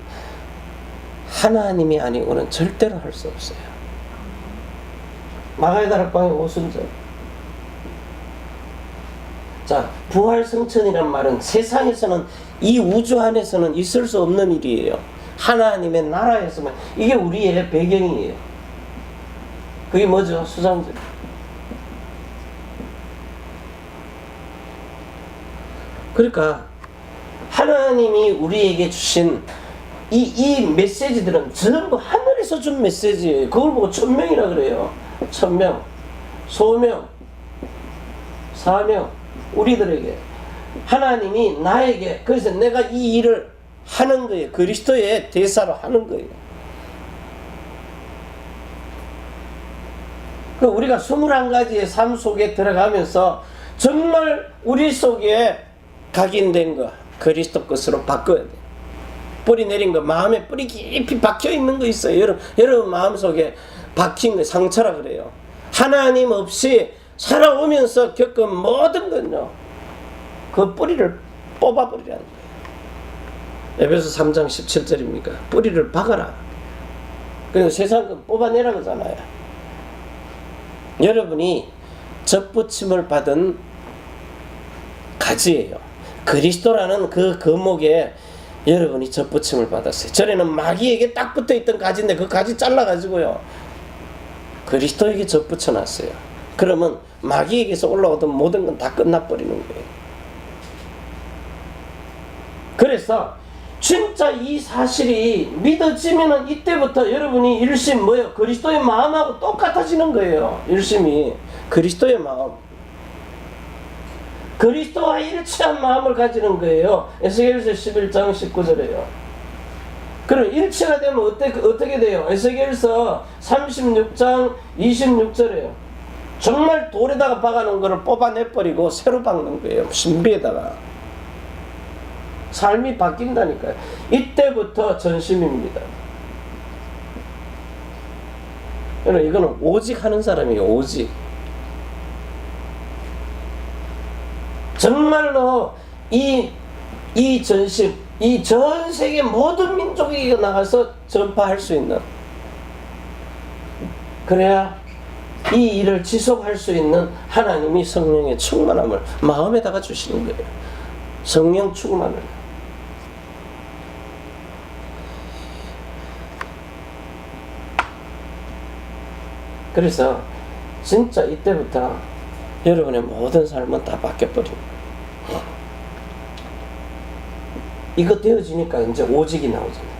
하나님이 아니고는 절대로 할 수 없어요. 마가의 다락방의 오순절. 자, 부활 성천이란 말은 세상에서는, 이 우주 안에서는 있을 수 없는 일이에요. 하나님의 나라에서만. 이게 우리의 배경이에요. 그게 뭐죠? 수장절. 그러니까 하나님이 우리에게 주신 이 메시지들은 전부 하늘에서 준 메시지예요. 그걸 보고 천명이라 그래요. 천명, 소명, 사명. 우리들에게 하나님이 나에게, 그래서 내가 이 일을 하는 거예요. 그리스도의 대사로 하는 거예요. 그 우리가 21가지의 삶 속에 들어가면서 정말 우리 속에 각인된 거, 그리스도 것으로 바꿔야 돼. 뿌리 내린 거, 마음에 뿌리 깊이 박혀 있는 거 있어요. 여러분 마음속에 박힌 거 상처라 그래요. 하나님 없이 살아오면서 겪은 모든 건요, 그 뿌리를 뽑아버리라는 거예요. 에베소 3장 17절입니까? 뿌리를 박아라. 그리고 세상 건 뽑아내라 그러잖아요. 여러분이 접붙임을 받은 가지예요. 그리스도라는 그 거목에 여러분이 접붙임을 받았어요. 전에는 마귀에게 딱 붙어있던 가지인데 그 가지 잘라가지고요, 그리스도에게 접붙여놨어요. 그러면 마귀에게서 올라오던 모든 건 다 끝나버리는 거예요. 그래서 진짜 이 사실이 믿어지면은 이때부터 여러분이 일심 뭐예요? 그리스도의 마음하고 똑같아지는 거예요. 일심이 그리스도의 마음, 그리스도와 일치한 마음을 가지는 거예요. 에스겔서 11장 19절에요. 그럼 일치가 되면 어떻게 돼요? 에스겔서 36장 26절에요. 정말 돌에다가 박아놓은 거를 뽑아내버리고 새로 박는 거예요. 신비에다가. 삶이 바뀐다니까요. 이때부터 전심입니다. 여러분, 이거는 오직 하는 사람이에요. 오직. 정말로 이 전심, 이 전 세계 모든 민족이 나가서 전파할 수 있는, 그래야 이 일을 지속할 수 있는 하나님이 성령의 충만함을 마음에다가 주시는 거예요. 성령 충만을. 그래서 진짜 이때부터 여러분의 모든 삶은 다 바뀌어버립니다. 이거 되어지니까 이제 오직이 나오잖아요.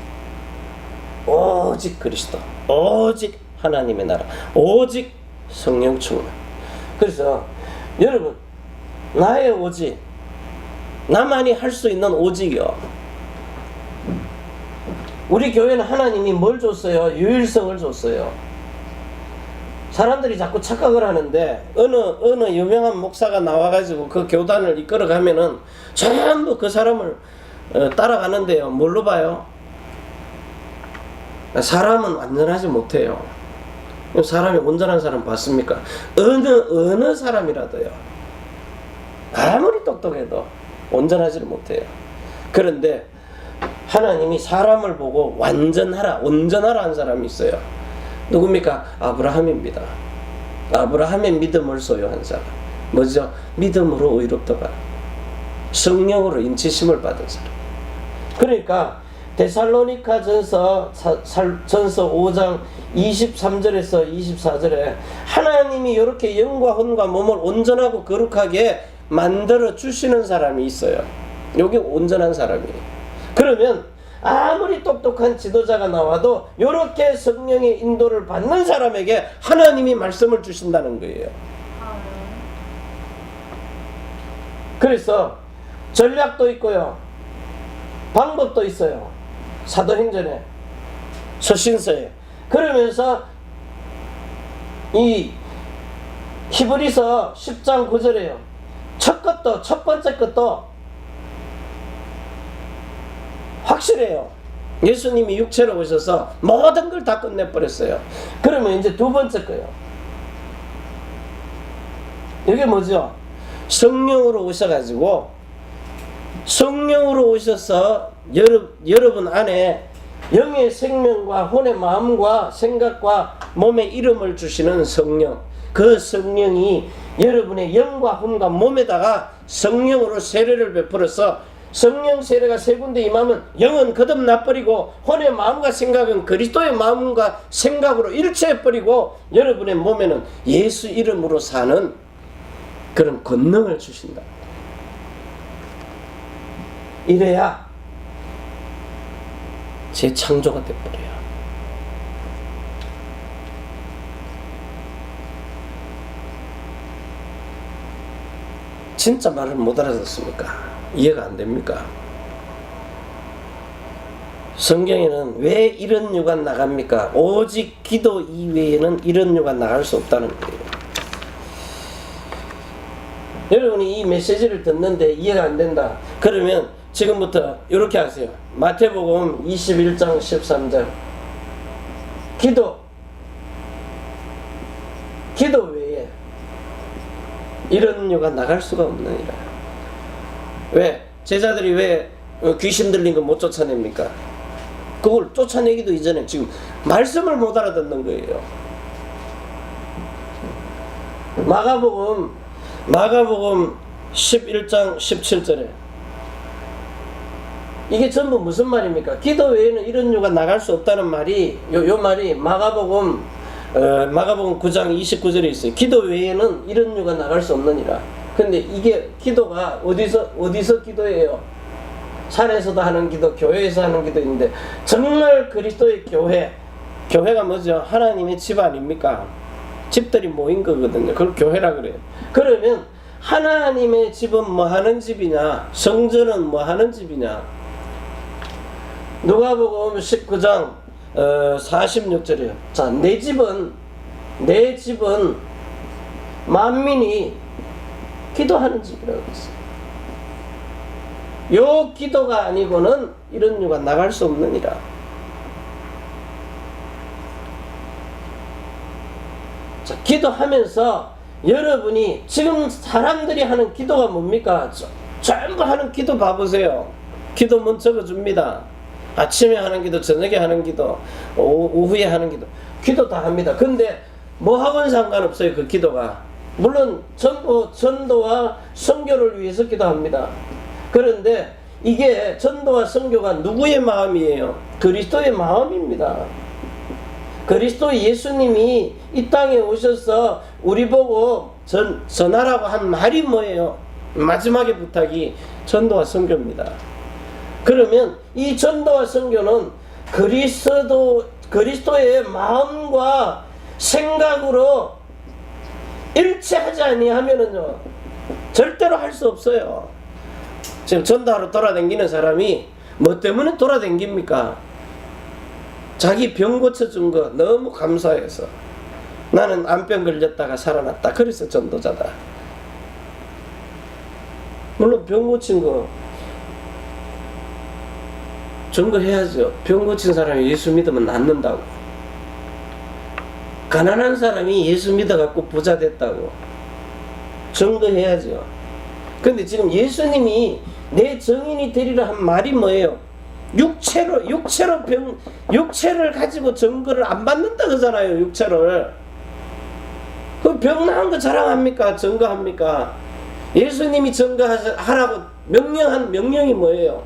오직 그리스도, 오직 하나님의 나라, 오직 성령 충만. 그래서 여러분, 나의 오직, 나만이 할 수 있는 오직이요. 우리 교회는 하나님이 뭘 줬어요? 유일성을 줬어요. 사람들이 자꾸 착각을 하는데 어느 유명한 목사가 나와가지고 그 교단을 이끌어가면은 전부 그 사람을 따라가는데요. 뭘로 봐요? 사람은 완전하지 못해요. 사람이 온전한 사람 봤습니까? 어느 사람이라도요, 아무리 똑똑해도 온전하지를 못해요. 그런데 하나님이 사람을 보고 완전하라, 온전하라 한 사람이 있어요. 누굽니까? 아브라함입니다. 아브라함의 믿음을 소유한 사람. 뭐죠? 믿음으로 의롭다가 성령으로 인치심을 받은 사람. 그러니까 데살로니가 전서 5장 23절에서 24절에 하나님이 이렇게 영과 혼과 몸을 온전하고 거룩하게 만들어 주시는 사람이 있어요. 여기 온전한 사람이에요. 그러면 아무리 똑똑한 지도자가 나와도 이렇게 성령의 인도를 받는 사람에게 하나님이 말씀을 주신다는 거예요. 그래서 전략도 있고요, 방법도 있어요. 사도행전에, 서신서에. 그러면서 이 히브리서 10장 9절에요. 첫 번째 것도 확실해요. 예수님이 육체로 오셔서 모든 걸 다 끝내버렸어요. 그러면 이제 두 번째 거예요. 이게 뭐죠? 성령으로 오셔가지고, 성령으로 오셔서 여러분 안에 영의 생명과 혼의 마음과 생각과 몸의 이름을 주시는 성령, 그 성령이 여러분의 영과 혼과 몸에다가 성령으로 세례를 베풀어서 성령 세례가 세 군데 임하면 영은 거듭나버리고 혼의 마음과 생각은 그리스도의 마음과 생각으로 일치해버리고 여러분의 몸에는 예수 이름으로 사는 그런 권능을 주신다. 이래야 재창조가 돼버려요. 진짜 말을 못 알아듣습니까? 이해가 안 됩니까? 성경에는 왜 이런 유가 나갑니까? 오직 기도 이외에는 이런 유가 나갈 수 없다는 거예요. 여러분이 이 메시지를 듣는데 이해가 안 된다. 그러면 지금부터 이렇게 하세요. 마태복음 21장 13절. 기도 외에 이런 유가 나갈 수가 없느니라. 왜? 제자들이 왜 귀신 들린 거 못 쫓아냅니까? 그걸 쫓아내기도 이전에 지금 말씀을 못 알아듣는 거예요. 마가복음 11장 17절에 이게 전부 무슨 말입니까? 기도 외에는 이런 유가 나갈 수 없다는 말이, 요 말이 마가복음 9장 29절에 있어요. 기도 외에는 이런 유가 나갈 수 없느니라. 근데 이게 기도가 어디서 기도해요? 산에서도 하는 기도, 교회에서 하는 기도인데, 정말 그리스도의 교회가 뭐죠? 하나님의 집 아닙니까? 집들이 모인 거거든요. 그걸 교회라 그래요. 그러면 하나님의 집은 뭐 하는 집이냐? 성전은 뭐 하는 집이냐? 누가복음 19장 46절이에요. 자, 내 집은 만민이 기도하는 집이라고 했어요. 요 기도가 아니고는 이런 유가 나갈 수 없느니라. 자, 기도하면서 여러분이 지금 사람들이 하는 기도가 뭡니까? 전부 하는 기도 봐보세요. 기도문 적어줍니다. 아침에 하는 기도, 저녁에 하는 기도, 오후에 하는 기도, 기도 다 합니다. 근데 뭐하고는 상관없어요. 그 기도가 물론 전부 전도와 선교를 위해서 기도합니다. 그런데 이게 전도와 선교가 누구의 마음이에요? 그리스도의 마음입니다. 그리스도 예수님이 이 땅에 오셔서 우리 보고 전하라고 한 말이 뭐예요? 마지막에 부탁이 전도와 선교입니다. 그러면 이 전도와 선교는 그리스도의 마음과 생각으로 일치하지 아니하면은요 절대로 할 수 없어요. 지금 전도하러 돌아다니는 사람이 뭐 때문에 돌아다닙니까? 자기 병 고쳐준 거 너무 감사해서, 나는 암병 걸렸다가 살아났다, 그래서 전도자다. 물론 병 고친 거 증거해야죠. 병 고친 사람이 예수 믿으면 낫는다고. 가난한 사람이 예수 믿어갖고 부자 됐다고 증거해야죠. 근데 지금 예수님이 내 증인이 되리라 한 말이 뭐예요? 육체를 가지고 증거를 안 받는다 그러잖아요. 육체를. 그 병 나은 거 자랑합니까? 증거합니까? 예수님이 증거하라고 명령한 명령이 뭐예요?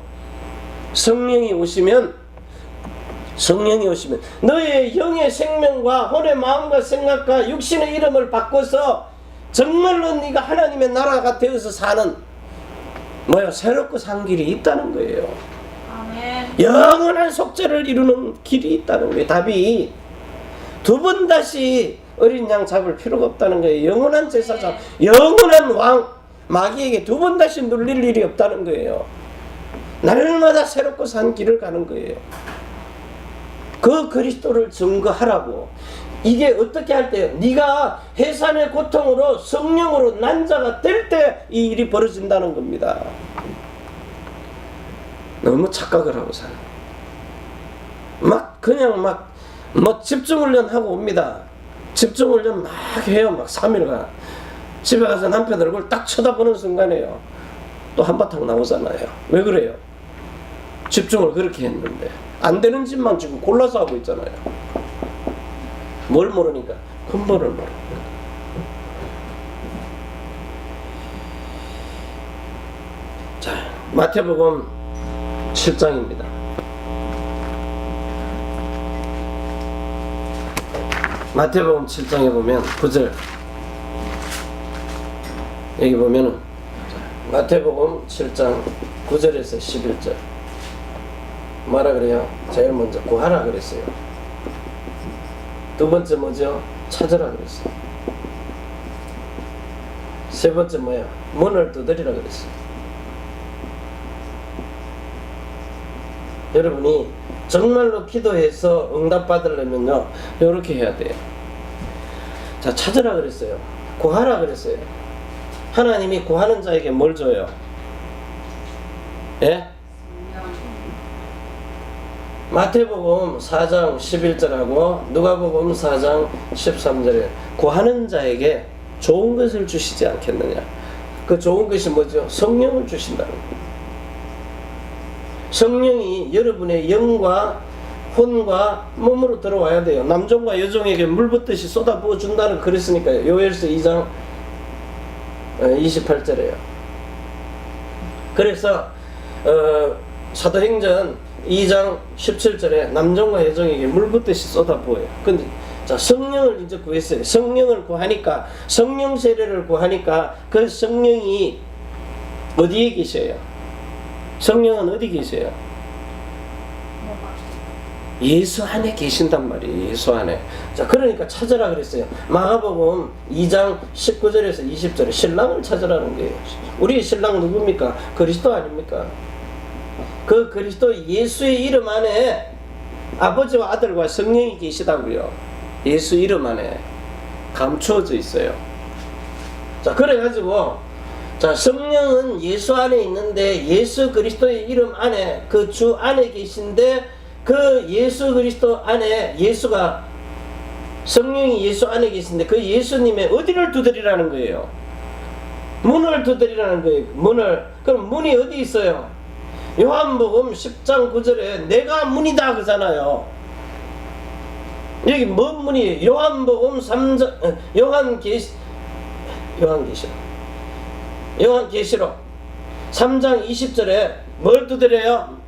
성령이 오시면 성령이 오시면 너의 영의 생명과 혼의 마음과 생각과 육신의 이름을 바꿔서 정말로 네가 하나님의 나라가 되어서 사는 새롭고 산 길이 있다는 거예요. 아멘. 영원한 속죄를 이루는 길이 있다는 거예요. 답이 두 번 다시 어린 양 잡을 필요가 없다는 거예요. 영원한 제사장, 영원한 왕 마귀에게 두 번 다시 눌릴 일이 없다는 거예요. 날마다 새롭고 산 길을 가는 거예요. 그 그리스도를 증거하라고. 이게 어떻게 할 때요? 네가 해산의 고통으로 성령으로 난 자가 될 때 이 일이 벌어진다는 겁니다. 너무 착각을 하고 살아. 그냥 집중훈련 하고 옵니다. 집중훈련 막 해요. 3일간. 집에 가서 남편 얼굴 딱 쳐다보는 순간에요. 또 한바탕 나오잖아요. 왜 그래요? 집중을 그렇게 했는데. 안 되는 짓만 지금 골라서 하고 있잖아요. 뭘 모르니까? 근본을 모르니까. 자, 마태복음 7장입니다. 마태복음 7장에 보면 9절 여기 보면은 마태복음 7장 9절에서 11절 뭐라 그래요? 제일 먼저 구하라 그랬어요. 두 번째 뭐죠? 찾으라 그랬어요. 세 번째 뭐야? 문을 두드리라 그랬어요. 여러분이 정말로 기도해서 응답받으려면요 이렇게 해야 돼요. 자, 찾으라 그랬어요. 구하라 그랬어요. 하나님이 구하는 자에게 뭘 줘요? 예? 마태복음 4장 11절하고 누가복음 4장 13절에 구하는 자에게 좋은 것을 주시지 않겠느냐. 그 좋은 것이 뭐죠? 성령을 주신다는 거예요. 성령이 여러분의 영과 혼과 몸으로 들어와야 돼요. 남종과 여종에게 물 붓듯이 쏟아부어 준다는 그랬으니까요. 요엘서 2장 28절에요. 그래서 사도행전 2장 17절에 남종과 여종에게 물 붓듯이 쏟아부어요. 근데 자, 성령을 이제 구했어요. 성령을 구하니까, 성령 세례를 구하니까 그 성령이 어디에 계셔요? 성령은 어디 계세요? 예수 안에 계신단 말이에요. 예수 안에. 자, 그러니까 찾으라 그랬어요. 마가복음 2장 19절에서 20절에 신랑을 찾으라는 거예요. 우리의 신랑 누굽니까? 그리스도 아닙니까? 그 그리스도 예수의 이름 안에 아버지와 아들과 성령이 계시다고요. 예수 이름 안에 감추어져 있어요. 자, 그래가지고 자, 성령은 예수 안에 있는데 예수 그리스도의 이름 안에 그 주 안에 계신데 그 예수 그리스도 안에 예수가 성령이 예수 안에 계신데 그 예수님의 어디를 두드리라는 거예요? 문을 두드리라는 거예요. 문을. 그럼 문이 어디 있어요? 요한복음 10장 9절에 내가 문이다 그러잖아요. 여기 뭔 문이에요? 요한복음 3장 요한계시록 3장 20절에 뭘 두드려요?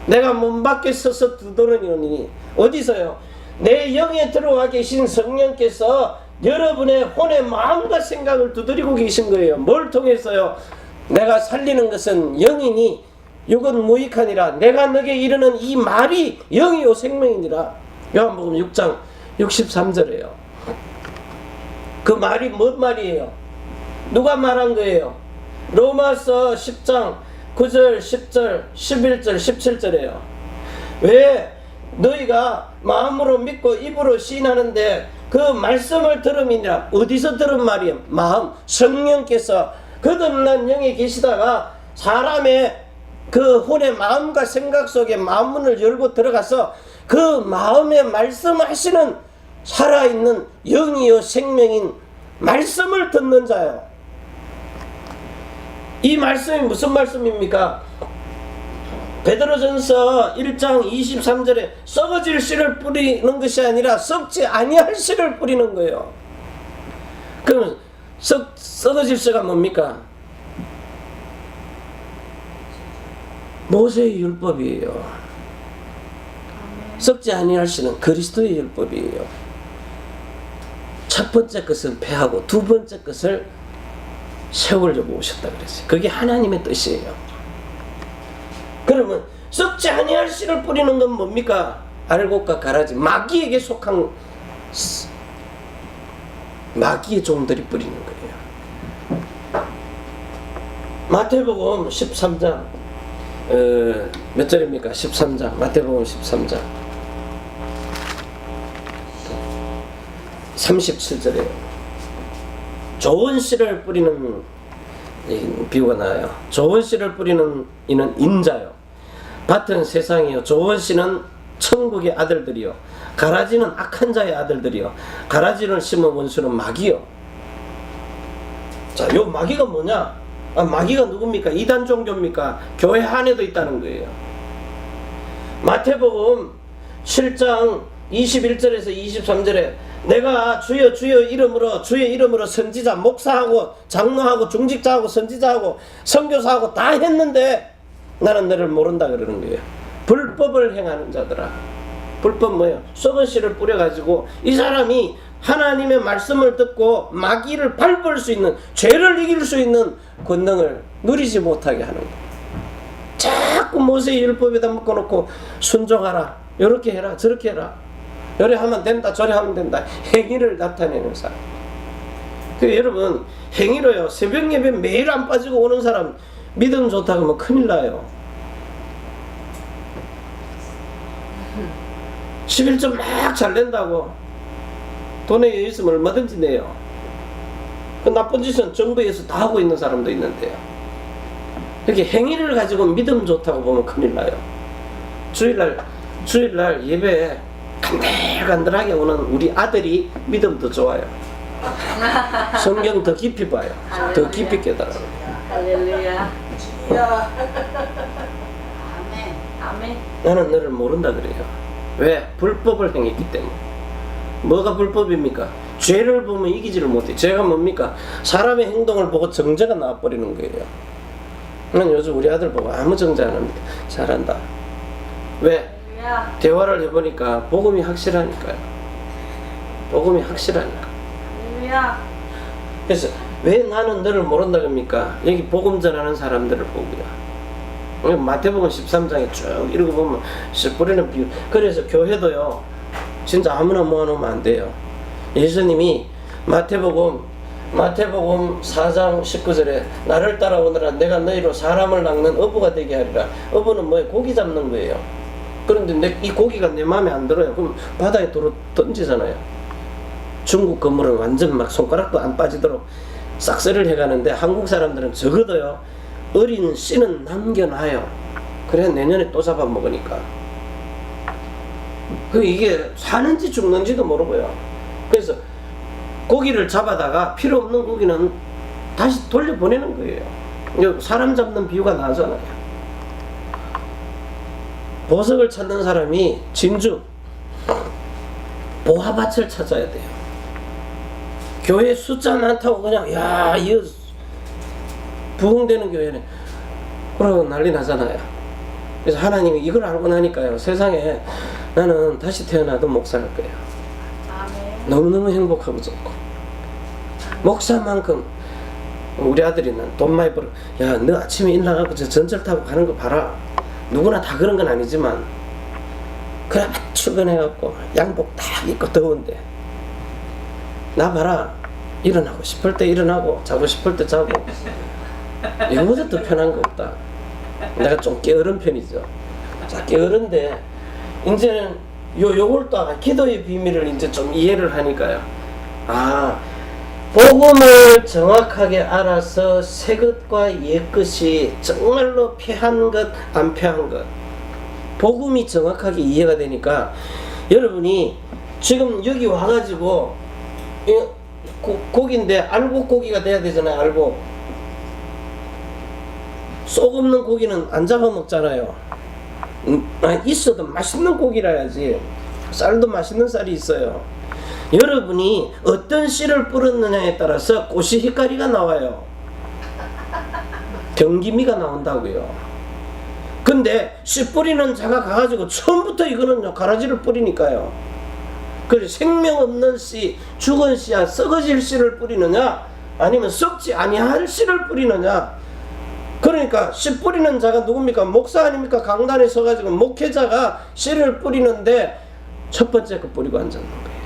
내가 문 밖에 서서 두드리니 어디서요? 내 영에 들어와 계신 성령께서 여러분의 혼의 마음과 생각을 두드리고 계신 거예요. 뭘 통해서요? 내가 살리는 것은 영이니 육은 무익하니라. 내가 너에게 이르는 이 말이 영이요 생명이니라. 요한복음 6장 63절이에요. 그 말이 뭔 말이에요? 누가 말한 거예요? 로마서 10장 9절, 10절, 11절, 17절이에요. 왜 너희가 마음으로 믿고 입으로 시인하는데 그 말씀을 들음이니라. 어디서 들은 말이에요? 마음. 성령께서 거듭난 영에 계시다가 사람의 그 혼의 마음과 생각 속에 마음문을 열고 들어가서 그 마음에 말씀하시는 살아있는 영이요 생명인 말씀을 듣는 자요. 이 말씀이 무슨 말씀입니까? 베드로전서 1장 23절에 썩어질 씨를 뿌리는 것이 아니라 썩지 아니할 씨를 뿌리는 거예요. 그럼 썩어질 씨가 뭡니까? 모세의 율법이에요. 썩지 아니할 씨는 그리스도의 율법이에요. 첫 번째 것은 폐하고 두 번째 것을 세우려고 오셨다 그랬어요. 그게 하나님의 뜻이에요. 그러면 썩지 아니할 씨를 뿌리는 건 뭡니까? 알곡과 가라지, 마귀에게 속한 마귀의 종들이 뿌리는 거예요. 마태복음 13장 몇 절입니까? 13장 마태복음 13장 37절이에요. 좋은 씨를 뿌리는 비유가 나와요. 좋은 씨를 뿌리는 이는 인자요, 밭은 세상이요, 좋은 씨는 천국의 아들들이요, 가라지는 악한 자의 아들들이요, 가라지를 심은 원수는 마귀요. 자, 요 마귀가 뭐냐? 마귀가 누굽니까? 이단 종교입니까? 교회 안에도 있다는 거예요. 마태복음 7장 21절에서 23절에 내가 주여 주여 이름으로 주의 이름으로 선지자 목사하고 장로하고 중직자하고 선지자하고 선교사하고 다 했는데 나는 너를 모른다 그러는 거예요. 불법을 행하는 자들아. 불법 뭐예요? 썩은 씨를 뿌려가지고 이 사람이 하나님의 말씀을 듣고 마귀를 밟을 수 있는, 죄를 이길 수 있는 권능을 누리지 못하게 하는 거예요. 자꾸 모세의 율법에다 묶어놓고 순종하라, 이렇게 해라 저렇게 해라, 요래 하면 된다 저래 하면 된다, 행위를 나타내는 사람. 여러분, 행위로요, 새벽 예배 매일 안 빠지고 오는 사람 믿음 좋다고 하면 큰일 나요. 11조 막 잘 낸다고 돈에 여유 있으면 얼마든지 내요. 그 나쁜 짓은 정부에서 다 하고 있는 사람도 있는데요. 이렇게 행위를 가지고 믿음 좋다고 보면 큰일 나요. 주일날 예배에 간들간들하게 오는 우리 아들이 믿음도 좋아요. 성경 더 깊이 봐요. 더 깊이 깨달아요. 할렐루야. 아멘. 나는 너를 모른다 그래요. 왜? 불법을 행했기 때문에. 뭐가 불법입니까? 죄를 보면 이기지를 못해. 죄가 뭡니까? 사람의 행동을 보고 정죄가 나와버리는 거예요. 난 요즘 우리 아들 보고 아무 정죄 안 합니다. 잘한다. 왜? 대화를 해보니까 복음이 확실하니까요. 복음이 확실하니까. 그래서 왜 나는 너를 모른다 그럽니까? 여기 복음 전하는 사람들을 보고요. 마태복음 13장에 쭉 읽어보면 씨 뿌리는 비유. 그래서 교회도요, 진짜 아무나 모아놓으면 안 돼요. 예수님이 마태복음 4장 19절에 나를 따라오너라 내가 너희로 사람을 낚는 어부가 되게 하리라. 어부는 뭐예요? 고기 잡는 거예요. 그런데 이 고기가 내 마음에 안 들어요. 그럼 바다에 도로 던지잖아요. 중국 건물은 완전 막 손가락도 안 빠지도록 싹쓸이를 해가는데 한국 사람들은 적어도요, 어린 씨는 남겨놔요. 그래 내년에 또 잡아먹으니까. 이게 사는지 죽는지도 모르고요. 그래서 고기를 잡아다가 필요 없는 고기는 다시 돌려보내는 거예요. 사람 잡는 비유가 나잖아요. 보석을 찾는 사람이 진주 보화밭을 찾아야 돼요. 교회 숫자 많다고 그냥 이 부흥되는 교회는 그러고 난리 나잖아요. 그래서 하나님이 이걸 알고 나니까요, 세상에 나는 다시 태어나도 목사할 거예요. 너무너무 행복하고 좋고. 목사만큼 우리 아들이 난 돈 많이 벌어. 야, 너 아침에 일어나가고 저 전철 타고 가는 거 봐라. 누구나 다 그런 건 아니지만 그래 출근해갖고 양복 딱 입고 더운데 나 봐라. 일어나고 싶을 때 일어나고 자고 싶을 때 자고. 이거보다 더 편한 거 없다. 내가 좀 게으른 편이죠. 자, 게으른데 이제는 요걸 또 기도의 비밀을 이제 좀 이해를 하니까요. 복음을 정확하게 알아서 새 것과 옛 것이 정말로 패한 것, 안 패한 것, 복음이 정확하게 이해가 되니까 여러분이 지금 여기 와가지고 고기인데 알곡 고기가 돼야 되잖아요. 알곡. 쏙 없는 고기는 안 잡아먹잖아요. 있어도 맛있는 고기라야지. 쌀도 맛있는 쌀이 있어요. 여러분이 어떤 씨를 뿌렸느냐에 따라서 꽃이 헷갈리가 나와요. 병기미가 나온다고요. 근데 씨 뿌리는 자가 가가지고 처음부터 이거는요 가라지를 뿌리니까요. 그래 생명 없는 씨, 죽은 씨야 썩어질 씨를 뿌리느냐 아니면 썩지 아니할 씨를 뿌리느냐. 그러니까 씨 뿌리는 자가 누굽니까? 목사 아닙니까? 강단에 서가지고 목회자가 씨를 뿌리는데 첫 번째 거 뿌리고 앉았는 거예요.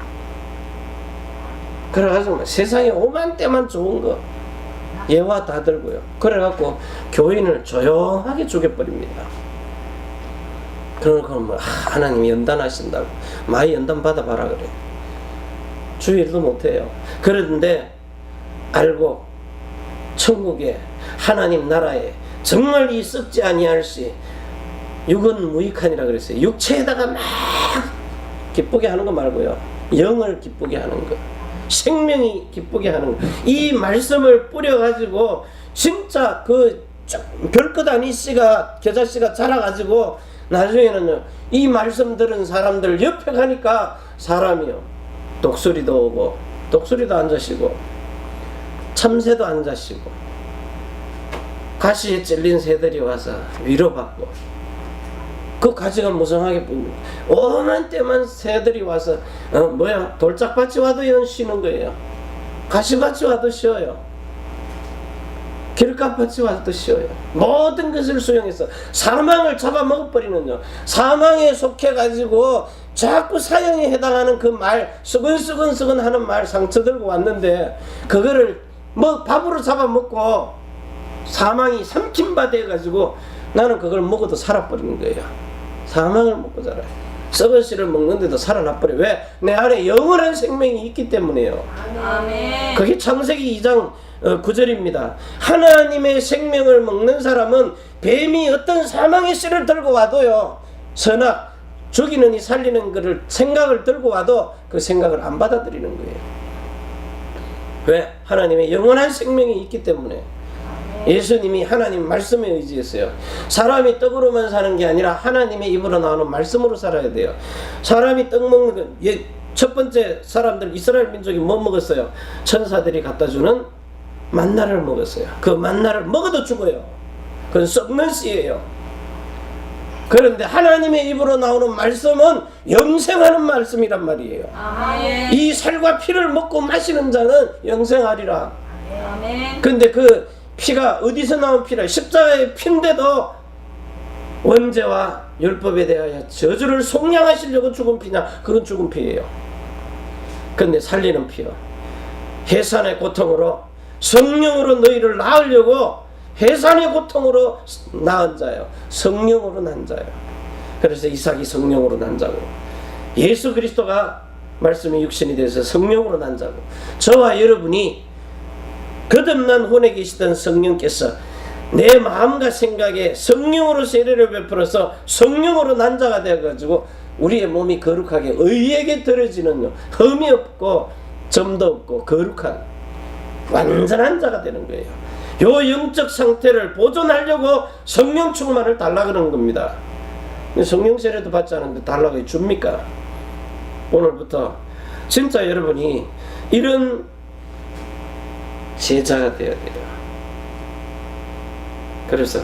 그래가지고 세상에 오만 때만 좋은 거 예화 다 들고요. 그래갖고 교인을 조용하게 죽여버립니다. 그러니까 뭐 하나님이 연단하신다고 많이 연단 받아봐라 그래. 주일도 못해요. 그런데 알고 천국에 하나님 나라에 정말 이 썩지 아니할 시 육은 무익하니라 그랬어요. 육체에다가 막 기쁘게 하는 거 말고요, 영을 기쁘게 하는 거, 생명이 기쁘게 하는 거, 이 말씀을 뿌려가지고 진짜 그 별것 아닌 씨가 겨자씨가 자라가지고 나중에는요 이 말씀 들은 사람들 옆에 가니까 사람이요 독수리도 오고 독수리도 앉아시고 참새도 앉아시고 가시에 찔린 새들이 와서 위로받고 그 가지가 무성하게 쁩니다. 오만 때만 새들이 와서 돌짝밭이 와도 연 쉬는 거예요. 가시밭이 와도 쉬어요. 길가밭이 와도 쉬어요. 모든 것을 수용해서 사망을 잡아먹어버리는요. 사망에 속해가지고 자꾸 사형에 해당하는 그 말 수근수근 하는 말 상처 들고 왔는데 그거를 뭐 밥으로 잡아먹고 사망이 삼킨 바 돼가지고 나는 그걸 먹어도 살아버리는 거예요. 사망을 먹고 살아요. 썩은 씨를 먹는데도 살아나버려. 왜? 내 안에 영원한 생명이 있기 때문이에요. 아멘. 그게 창세기 2장 9절입니다. 하나님의 생명을 먹는 사람은 뱀이 어떤 사망의 씨를 들고 와도요 선악 죽이는 이 살리는 것을 생각을 들고 와도 그 생각을 안 받아들이는 거예요. 왜? 하나님의 영원한 생명이 있기 때문에. 예수님이 하나님 말씀에 의지했어요. 사람이 떡으로만 사는 게 아니라 하나님의 입으로 나오는 말씀으로 살아야 돼요. 사람이 떡 먹는 건 첫 번째 사람들 이스라엘 민족이 뭐 먹었어요? 천사들이 갖다 주는 만나를 먹었어요. 그 만나를 먹어도 죽어요. 그건 썩는 씨예요. 그런데 하나님의 입으로 나오는 말씀은 영생하는 말씀이란 말이에요. 아멘. 이 살과 피를 먹고 마시는 자는 영생하리라. 아멘. 근데 그 피가 어디서 나온 피라? 십자가의 피인데도 원죄와 율법에 대하여 저주를 속량하시려고 죽은 피냐? 그건 죽은 피예요. 근데 살리는 피요, 해산의 고통으로 성령으로 너희를 낳으려고 해산의 고통으로 낳은 자요, 성령으로 난 자요. 그래서 이삭이 성령으로 난 자고 예수 그리스도가 말씀이 육신이 돼서 성령으로 난 자고 저와 여러분이 거듭난 혼에 계시던 성령께서 내 마음과 생각에 성령으로 세례를 베풀어서 성령으로 난 자가 되어가지고 우리의 몸이 거룩하게 의에게 들어지는 흠이 없고 점도 없고 거룩한 완전한 자가 되는 거예요. 요 영적 상태를 보존하려고 성령 충만을 달라 그러는 겁니다. 성령 세례도 받지 않았는데 달라고 줍니까? 오늘부터 진짜 여러분이 이런 제자가 되어야 돼요. 그래서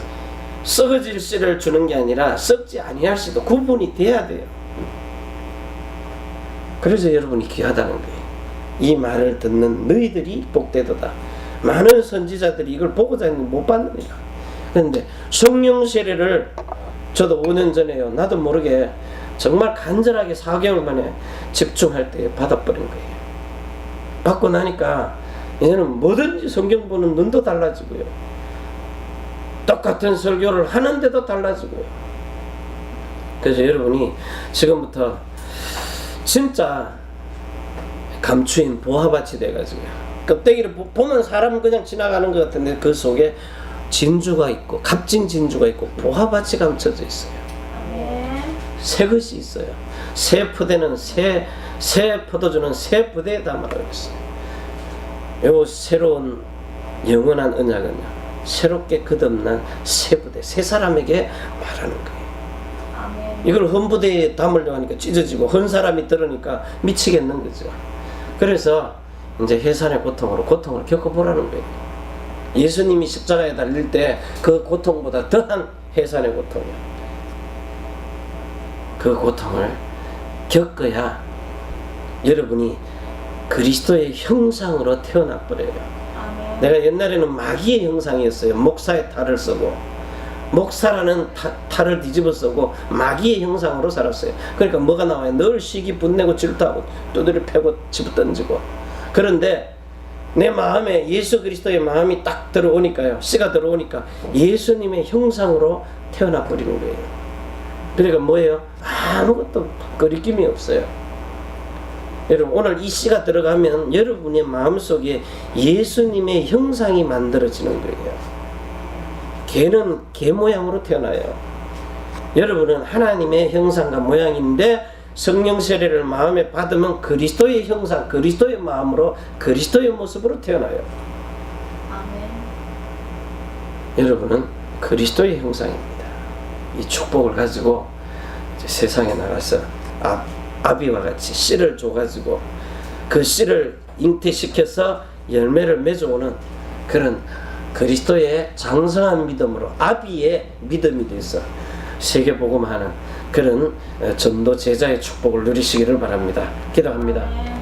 썩어질 씨를 주는 게 아니라 썩지 아니할 씨도 구분이 돼야 돼요. 그래서 여러분이 귀하다는 거예요. 이 말을 듣는 너희들이 복되도다. 많은 선지자들이 이걸 보고자 했는데 못 받느니라. 그런데 성령 세례를 저도 5년 전에요, 나도 모르게 정말 간절하게 4개월 만에 집중할 때 받아버린 거예요. 받고 나니까 얘는 뭐든지 성경 보는 눈도 달라지고요, 똑같은 설교를 하는데도 달라지고요. 그래서 여러분이 지금부터 진짜 감추인 보화밭이 돼가지고요, 껍데기를 보면 사람은 그냥 지나가는 것 같은데 그 속에 진주가 있고 값진 진주가 있고 보화밭이 감춰져 있어요. 새 것이 있어요. 새 포대는 새 포도주는 새 부대에 담아라고 했어요. 요 새로운 영원한 언약은요, 새롭게 거듭난 새 부대, 새 사람에게 말하는 거예요. 이걸 헌 부대에 담으려고 하니까 찢어지고 헌 사람이 들으니까 미치겠는 거죠. 그래서 이제 해산의 고통으로 고통을 겪어보라는 거예요. 예수님이 십자가에 달릴 때 그 고통보다 더한 해산의 고통이요. 그 고통을 겪어야 여러분이 그리스도의 형상으로 태어나 버려요. 아멘. 내가 옛날에는 마귀의 형상이었어요. 목사의 탈을 쓰고 목사라는 탈을 뒤집어 쓰고 마귀의 형상으로 살았어요. 그러니까 뭐가 나와요? 늘 시기 분내고 질투하고 두드려 패고 집어던지고. 그런데 내 마음에 예수 그리스도의 마음이 딱 들어오니까요, 씨가 들어오니까 예수님의 형상으로 태어나 버리는 거예요. 그러니까 뭐예요? 아무것도 거리낌이 없어요. 여러분, 오늘 이 씨가 들어가면 여러분의 마음속에 예수님의 형상이 만들어지는 거예요. 개는 개 모양으로 태어나요. 여러분은 하나님의 형상과 모양인데 성령 세례를 마음에 받으면 그리스도의 형상, 그리스도의 마음으로, 그리스도의 모습으로 태어나요. 아멘. 여러분은 그리스도의 형상입니다. 이 축복을 가지고 이제 세상에 나가서 아비와 같이 씨를 줘가지고 그 씨를 잉태시켜서 열매를 맺어오는 그런 그리스도의 장성한 믿음으로 아비의 믿음이 돼서 세계복음하는 그런 전도 제자의 축복을 누리시기를 바랍니다. 기도합니다. 아멘.